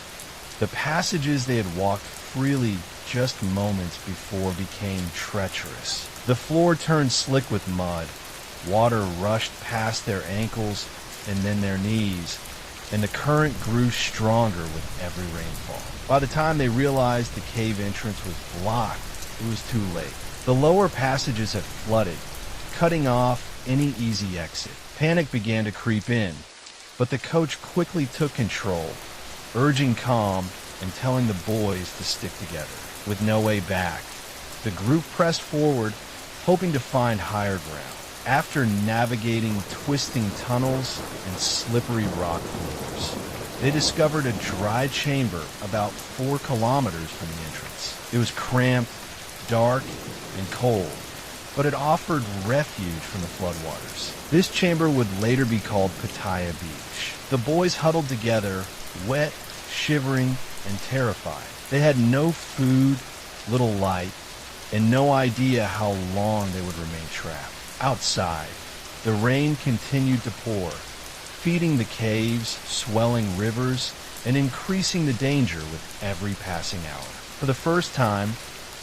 the passages they had walked freely just moments before became treacherous. The floor turned slick with mud. Water rushed past their ankles and then their knees, and the current grew stronger with every rainfall. By the time they realized the cave entrance was blocked, it was too late. The lower passages had flooded, cutting off any easy exit. Panic began to creep in, but the coach quickly took control, urging calm and telling the boys to stick together. With no way back, the group pressed forward, hoping to find higher ground. After navigating twisting tunnels and slippery rock floors, they discovered a dry chamber about 4 kilometers from the entrance. It was cramped, dark, and cold, but it offered refuge from the floodwaters. This chamber would later be called Pattaya Beach. The boys huddled together, wet, shivering, and terrified. They had no food, little light, and no idea how long they would remain trapped. Outside, the rain continued to pour, feeding the caves, swelling rivers, and increasing the danger with every passing hour. For the first time,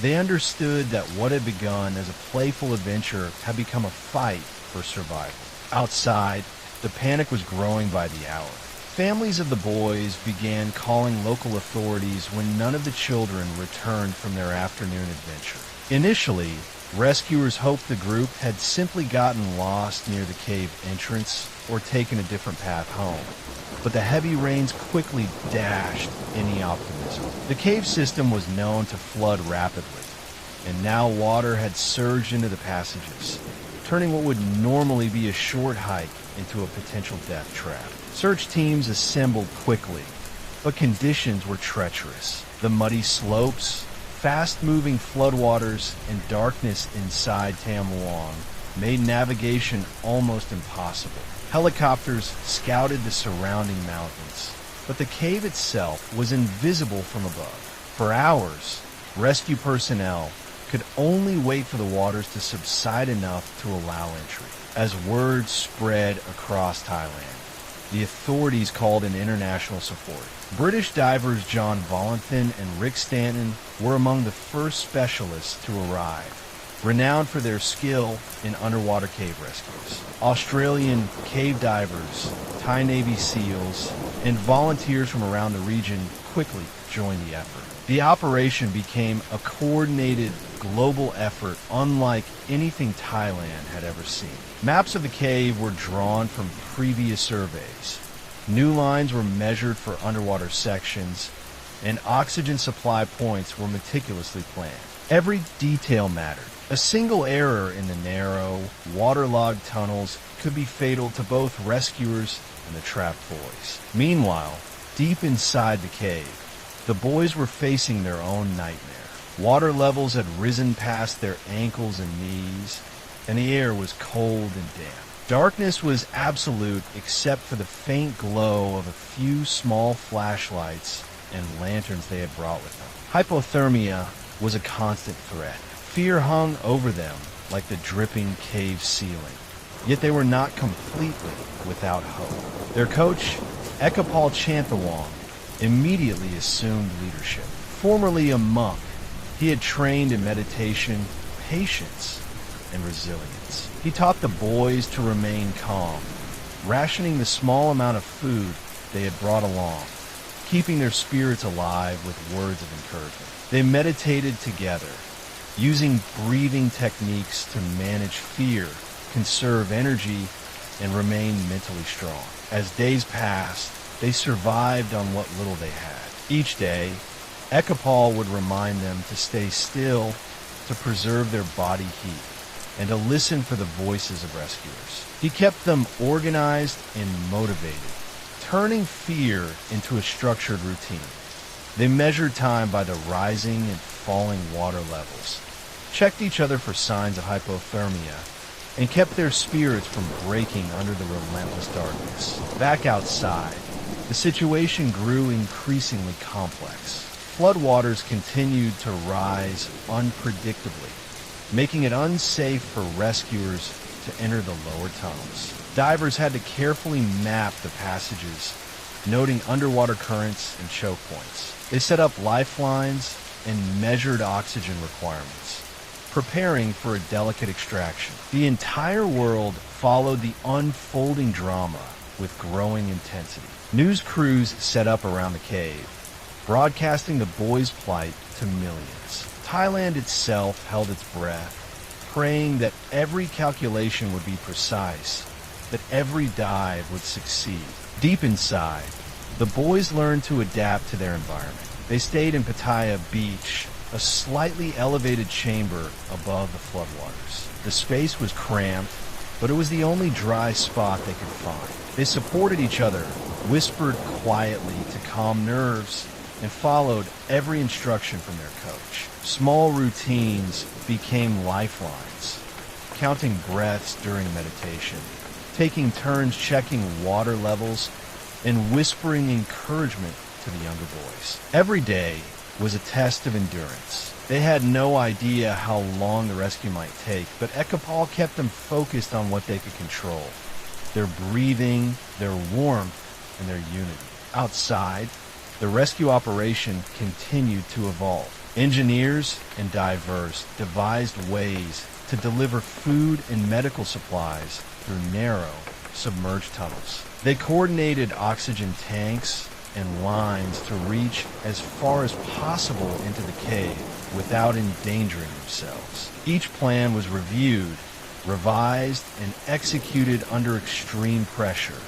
they understood that what had begun as a playful adventure had become a fight for survival. Outside, the panic was growing by the hour. Families of the boys began calling local authorities when none of the children returned from their afternoon adventure. Initially, rescuers hoped the group had simply gotten lost near the cave entrance or taken a different path home, but the heavy rains quickly dashed any optimism. The cave system was known to flood rapidly, and now water had surged into the passages, turning what would normally be a short hike into a potential death trap. Search teams assembled quickly, but conditions were treacherous. The muddy slopes, fast-moving floodwaters, and darkness inside Tham Luang made navigation almost impossible. Helicopters scouted the surrounding mountains, but the cave itself was invisible from above. For hours, rescue personnel could only wait for the waters to subside enough to allow entry. As word spread across Thailand, the authorities called in international support. British divers John Volanthen and Rick Stanton were among the first specialists to arrive, renowned for their skill in underwater cave rescues. Australian cave divers, Thai Navy SEALs, and volunteers from around the region quickly joined the effort. The operation became a coordinated global effort unlike anything Thailand had ever seen. Maps of the cave were drawn from previous surveys. New lines were measured for underwater sections, and oxygen supply points were meticulously planned. Every detail mattered. A single error in the narrow, waterlogged tunnels could be fatal to both rescuers and the trapped boys. Meanwhile, deep inside the cave, the boys were facing their own nightmare. Water levels had risen past their ankles and knees, and the air was cold and damp. Darkness was absolute except for the faint glow of a few small flashlights and lanterns they had brought with them. Hypothermia was a constant threat. Fear hung over them like the dripping cave ceiling. Yet they were not completely without hope. Their coach, Ekapal Chantawong, immediately assumed leadership. Formerly a monk, he had trained in meditation, patience, and resilience. He taught the boys to remain calm, rationing the small amount of food they had brought along, keeping their spirits alive with words of encouragement. They meditated together, using breathing techniques to manage fear, conserve energy, and remain mentally strong. As days passed, they survived on what little they had. Each day, Ekapal would remind them to stay still, to preserve their body heat, and to listen for the voices of rescuers. He kept them organized and motivated, turning fear into a structured routine. They measured time by the rising and falling water levels, checked each other for signs of hypothermia, and kept their spirits from breaking under the relentless darkness. Back outside, the situation grew increasingly complex. Floodwaters continued to rise unpredictably, making it unsafe for rescuers to enter the lower tunnels. Divers had to carefully map the passages, noting underwater currents and choke points. They set up lifelines and measured oxygen requirements, preparing for a delicate extraction. The entire world followed the unfolding drama with growing intensity. News crews set up around the cave, broadcasting the boys' plight to millions. Thailand itself held its breath, praying that every calculation would be precise, that every dive would succeed. Deep inside, the boys learned to adapt to their environment. They stayed in Pattaya Beach, a slightly elevated chamber above the floodwaters. The space was cramped, but it was the only dry spot they could find. They supported each other, whispered quietly to calm nerves, and followed every instruction from their coach. Small routines became lifelines, counting breaths during meditation, taking turns checking water levels, and whispering encouragement to the younger boys. Every day was a test of endurance. They had no idea how long the rescue might take, but Ekapal kept them focused on what they could control: their breathing, their warmth, and their unity. Outside, the rescue operation continued to evolve. Engineers and divers devised ways to deliver food and medical supplies through narrow, submerged tunnels. They coordinated oxygen tanks and lines to reach as far as possible into the cave without endangering themselves. Each plan was reviewed, revised, and executed under extreme pressure,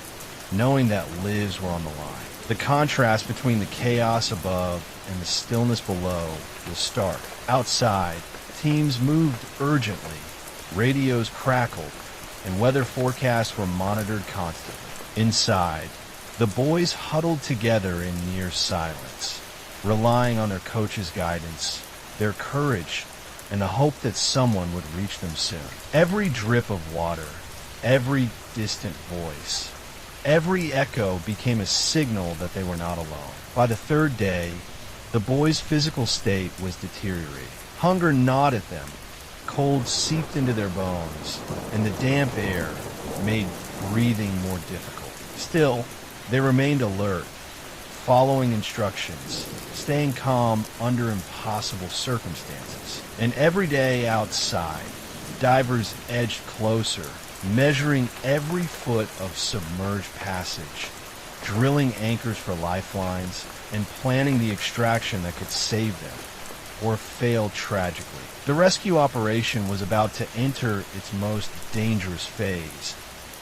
knowing that lives were on the line. The contrast between the chaos above and the stillness below was stark. Outside, teams moved urgently, radios crackled, and weather forecasts were monitored constantly. Inside, the boys huddled together in near silence, relying on their coach's guidance, their courage, and the hope that someone would reach them soon. Every drip of water, every distant voice, every echo became a signal that they were not alone. By the third day, the boys' physical state was deteriorating. Hunger gnawed at them, cold seeped into their bones, and the damp air made breathing more difficult. Still, they remained alert, following instructions, staying calm under impossible circumstances. And every day outside, divers edged closer, measuring every foot of submerged passage, drilling anchors for lifelines, and planning the extraction that could save them, or fail tragically. The rescue operation was about to enter its most dangerous phase,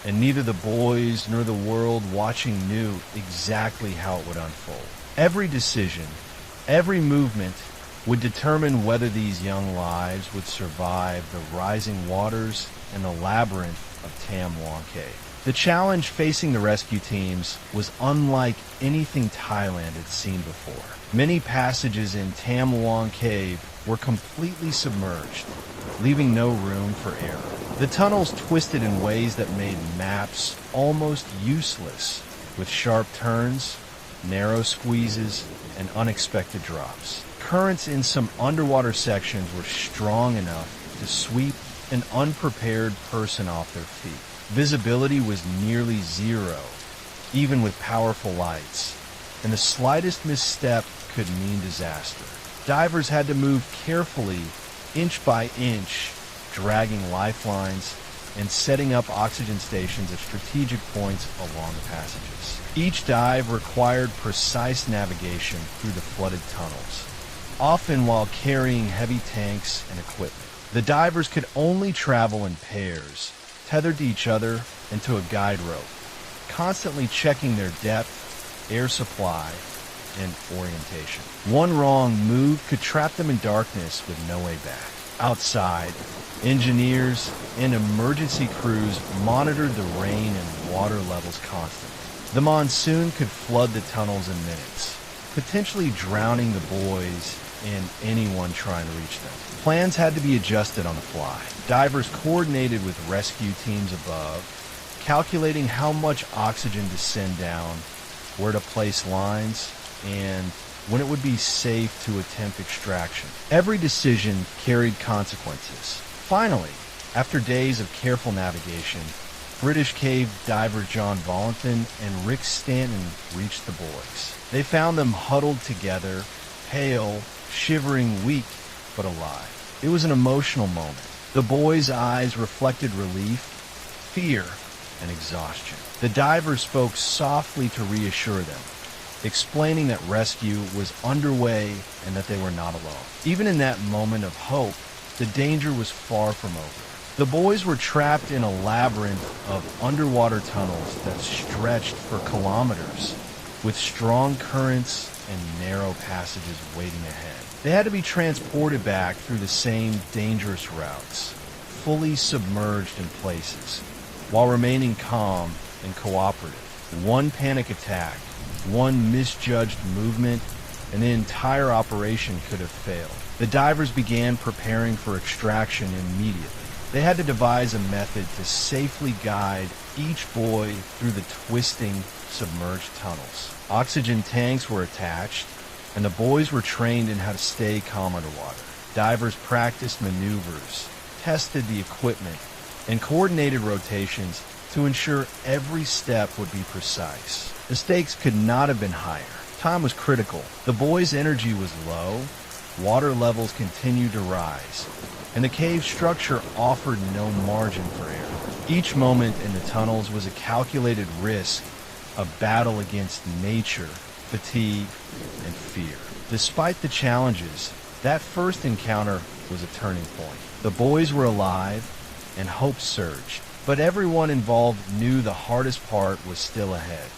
and neither the boys nor the world watching knew exactly how it would unfold. Every decision, every movement would determine whether these young lives would survive the rising waters and the labyrinth of Tham Luang Cave. The challenge facing the rescue teams was unlike anything Thailand had seen before. Many passages in Tham Luang Cave were completely submerged, leaving no room for error. The tunnels twisted in ways that made maps almost useless, with sharp turns, narrow squeezes, and unexpected drops. Currents in some underwater sections were strong enough to sweep an unprepared person off their feet. Visibility was nearly zero, even with powerful lights, and the slightest misstep could mean disaster. Divers had to move carefully, inch by inch, dragging lifelines and setting up oxygen stations at strategic points along the passages. Each dive required precise navigation through the flooded tunnels, often while carrying heavy tanks and equipment. The divers could only travel in pairs, tethered to each other and to a guide rope, constantly checking their depth, air supply, and orientation. One wrong move could trap them in darkness with no way back. Outside, engineers and emergency crews monitored the rain and water levels constantly. The monsoon could flood the tunnels in minutes, potentially drowning the boys and anyone trying to reach them. Plans had to be adjusted on the fly. Divers coordinated with rescue teams above, calculating how much oxygen to send down, where to place lines, and when it would be safe to attempt extraction. Every decision carried consequences. Finally, after days of careful navigation, British cave diver John Vollanthen and Rick Stanton reached the boys. They found them huddled together, pale, shivering, weak, but alive. It was an emotional moment. The boys' eyes reflected relief, fear, and exhaustion. The divers spoke softly to reassure them, explaining that rescue was underway and that they were not alone. Even in that moment of hope, the danger was far from over. The boys were trapped in a labyrinth of underwater tunnels that stretched for kilometers, with strong currents and narrow passages waiting ahead. They had to be transported back through the same dangerous routes, fully submerged in places, while remaining calm and cooperative. One panic attack, one misjudged movement, and the entire operation could have failed. The divers began preparing for extraction immediately. They had to devise a method to safely guide each boy through the twisting, submerged tunnels. Oxygen tanks were attached, and the boys were trained in how to stay calm underwater. Divers practiced maneuvers, tested the equipment, and coordinated rotations to ensure every step would be precise. The stakes could not have been higher. Time was critical. The boys' energy was low, water levels continued to rise, and the cave structure offered no margin for error. Each moment in the tunnels was a calculated risk, a battle against nature, fatigue, and fear. Despite the challenges, that first encounter was a turning point. The boys were alive, and hope surged, but everyone involved knew the hardest part was still ahead,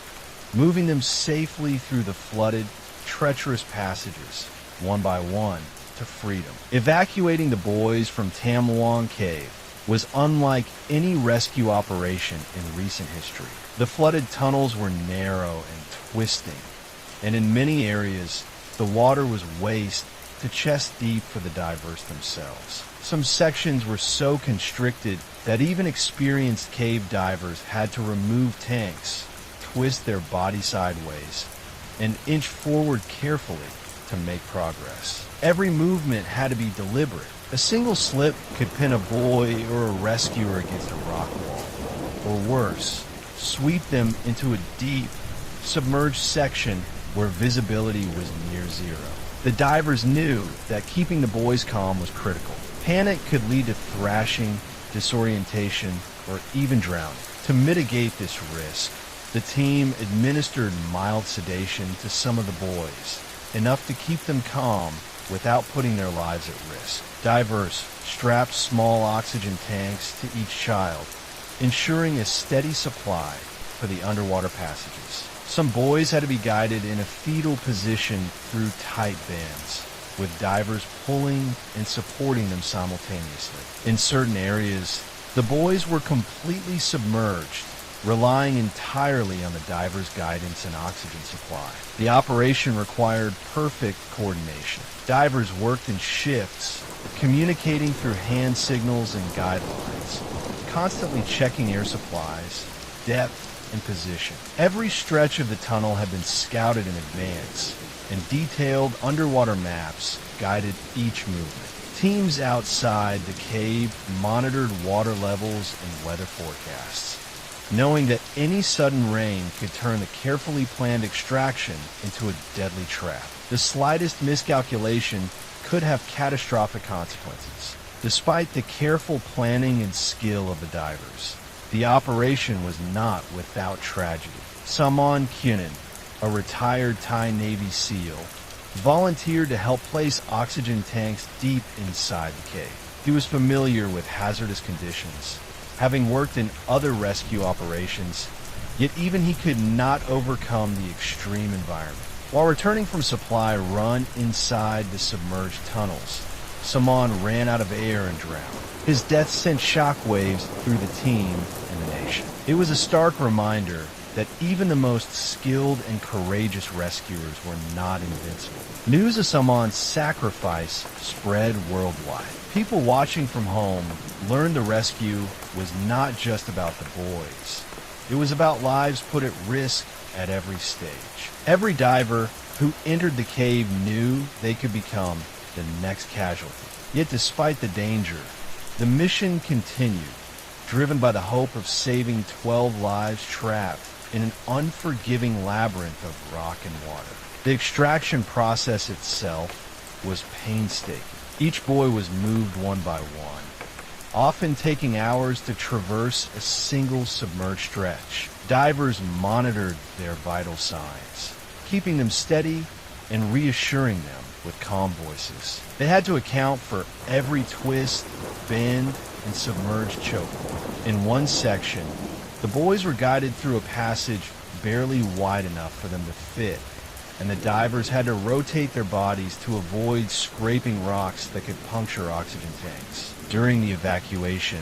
moving them safely through the flooded, treacherous passages, one by one, to freedom. Evacuating the boys from Tham Luang Cave was unlike any rescue operation in recent history. The flooded tunnels were narrow and twisting, and in many areas, the water was waist to chest deep for the divers themselves. Some sections were so constricted that even experienced cave divers had to remove tanks, twist their body sideways, and inch forward carefully to make progress. Every movement had to be deliberate. A single slip could pin a boy or a rescuer against a rock wall, or worse, sweep them into a deep, submerged section where visibility was near zero. The divers knew that keeping the boys calm was critical. Panic could lead to thrashing, disorientation, or even drowning. To mitigate this risk, the team administered mild sedation to some of the boys, enough to keep them calm without putting their lives at risk. Divers strapped small oxygen tanks to each child, ensuring a steady supply for the underwater passages. Some boys had to be guided in a fetal position through tight bands, with divers pulling and supporting them simultaneously. In certain areas, the boys were completely submerged, relying entirely on the divers' guidance and oxygen supply. The operation required perfect coordination. Divers worked in shifts, communicating through hand signals and guidelines, constantly checking air supplies, depth, and position. Every stretch of the tunnel had been scouted in advance, and detailed underwater maps guided each movement. Teams outside the cave monitored water levels and weather forecasts, knowing that any sudden rain could turn the carefully planned extraction into a deadly trap. The slightest miscalculation could have catastrophic consequences. Despite the careful planning and skill of the divers, the operation was not without tragedy. Samon Kunin, a retired Thai Navy SEAL, volunteered to help place oxygen tanks deep inside the cave. He was familiar with hazardous conditions, having worked in other rescue operations, yet even he could not overcome the extreme environment. While returning from supply run inside the submerged tunnels, Samon ran out of air and drowned. His death sent shockwaves through the team and the nation. It was a stark reminder that even the most skilled and courageous rescuers were not invincible. News of Saman's sacrifice spread worldwide. People watching from home learned the rescue was not just about the boys. It was about lives put at risk at every stage. Every diver who entered the cave knew they could become the next casualty. Yet despite the danger, the mission continued, driven by the hope of saving 12 lives trapped in an unforgiving labyrinth of rock and water. The extraction process itself was painstaking. Each boy was moved one by one, often taking hours to traverse a single submerged stretch. Divers monitored their vital signs, keeping them steady and reassuring them with calm voices. They had to account for every twist, bend, and submerged choke point. In one section, the boys were guided through a passage barely wide enough for them to fit, and the divers had to rotate their bodies to avoid scraping rocks that could puncture oxygen tanks. During the evacuation,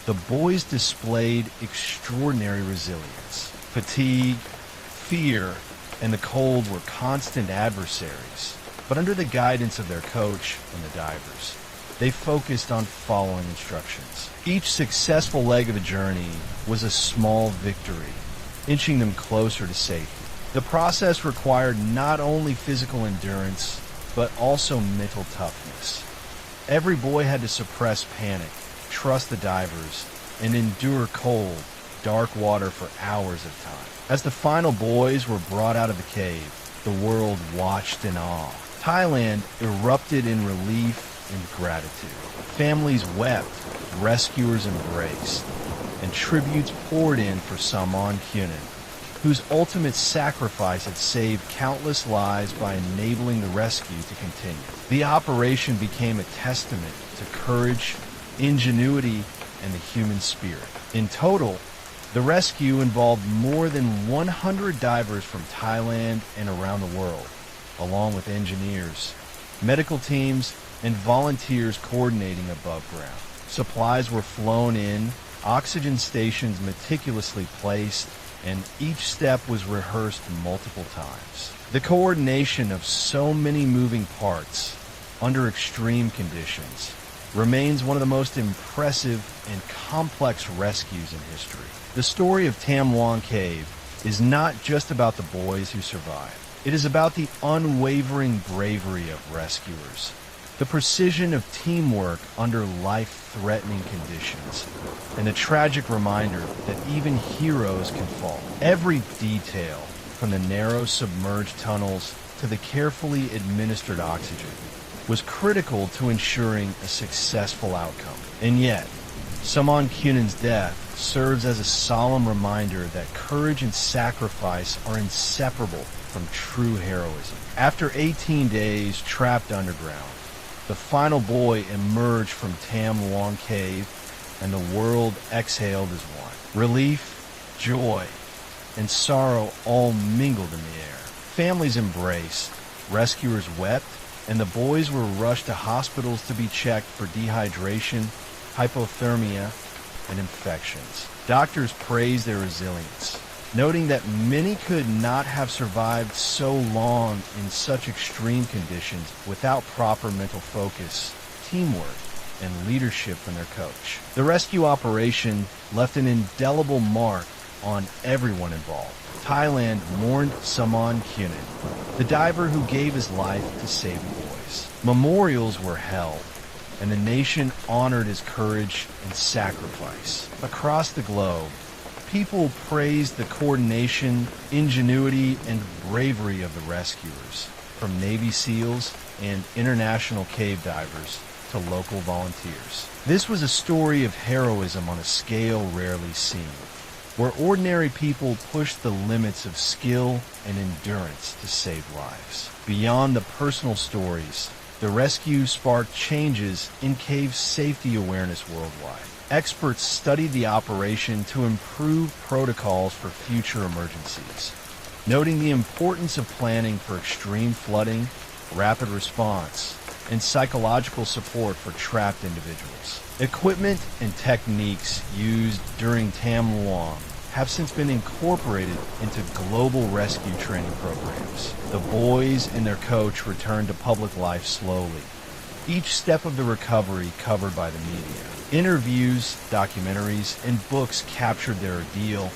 the boys displayed extraordinary resilience. Fatigue, fear, and the cold were constant adversaries, but under the guidance of their coach and the divers, they focused on following instructions. Each successful leg of the journey was a small victory, inching them closer to safety. The process required not only physical endurance, but also mental toughness. Every boy had to suppress panic, trust the divers, and endure cold, dark water for hours at a time. As the final boys were brought out of the cave, the world watched in awe. Thailand erupted in relief and gratitude. Families wept, rescuers embraced, and tributes poured in for Tham Luang, whose ultimate sacrifice had saved countless lives by enabling the rescue to continue. The operation became a testament to courage, ingenuity, and the human spirit. In total, the rescue involved more than 100 divers from Thailand and around the world, along with engineers, medical teams, and volunteers coordinating above ground. Supplies were flown in, oxygen stations meticulously placed, and each step was rehearsed multiple times. The coordination of so many moving parts under extreme conditions remains one of the most impressive and complex rescues in history. The story of Tham Luang Cave is not just about the boys who survived. It is about the unwavering bravery of rescuers, the precision of teamwork under life-threatening conditions, and the tragic reminder that even heroes can fall. Every detail, from the narrow submerged tunnels to the carefully administered oxygen, was critical to ensuring a successful outcome. And yet, Tham Luang's death serves as a solemn reminder that courage and sacrifice are inseparable from true heroism. After 18 days trapped underground, the final boy emerged from Tham Luang Cave, and the world exhaled as one. Relief, joy, and sorrow all mingled in the air. Families embraced, rescuers wept, and the boys were rushed to hospitals to be checked for dehydration, hypothermia, and infections. Doctors praised their resilience, noting that many could not have survived so long in such extreme conditions without proper mental focus, teamwork, and leadership from their coach. The rescue operation left an indelible mark on everyone involved. Thailand mourned Tham Luang, the diver who gave his life to save the boys. Memorials were held, and the nation honored his courage and sacrifice. Across the globe, people praised the coordination, ingenuity, and bravery of the rescuers, from Navy SEALs and international cave divers to local volunteers. This was a story of heroism on a scale rarely seen, where ordinary people pushed the limits of skill and endurance to save lives. Beyond the personal stories, the rescue sparked changes in cave safety awareness worldwide. Experts studied the operation to improve protocols for future emergencies, noting the importance of planning for extreme flooding, rapid response, and psychological support for trapped individuals. Equipment and techniques used during Tham Luang have since been incorporated into global rescue training programs. The boys and their coach returned to public life slowly, each step of the recovery covered by the media. Interviews, documentaries, and books captured their ordeal,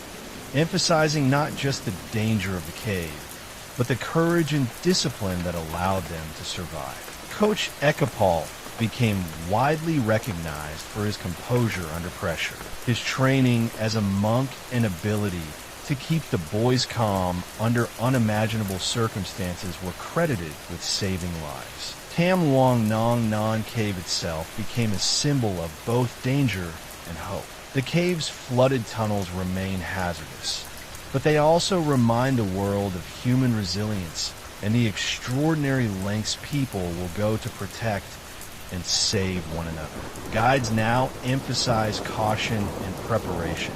emphasizing not just the danger of the cave, but the courage and discipline that allowed them to survive. Coach Ekapal became widely recognized for his composure under pressure, his training as a monk, and ability to keep the boys calm under unimaginable circumstances were credited with saving lives. Tham Luang Cave itself became a symbol of both danger and hope. The cave's flooded tunnels remain hazardous, but they also remind the world of human resilience and the extraordinary lengths people will go to protect and save one another. Guides now emphasize caution and preparation,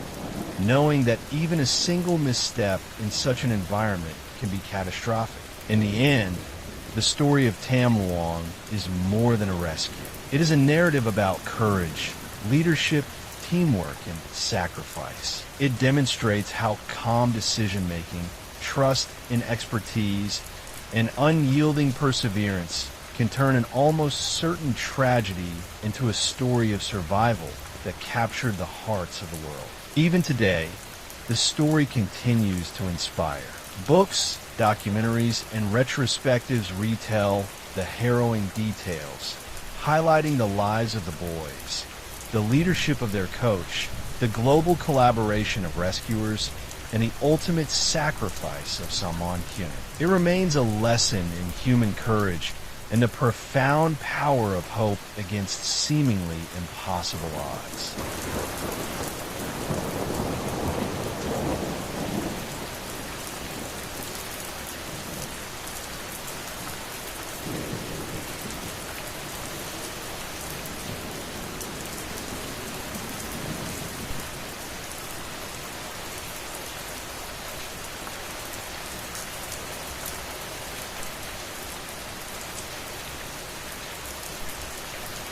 knowing that even a single misstep in such an environment can be catastrophic. In the end, the story of Tham Luang is more than a rescue. It is a narrative about courage, leadership, teamwork, and sacrifice. It demonstrates how calm decision-making, trust in expertise, and unyielding perseverance can turn an almost certain tragedy into a story of survival that captured the hearts of the world. Even today, the story continues to inspire. Books, documentaries, and retrospectives retell the harrowing details, highlighting the lives of the boys, the leadership of their coach, the global collaboration of rescuers, and the ultimate sacrifice of Tham Luang Cave. It remains a lesson in human courage and the profound power of hope against seemingly impossible odds.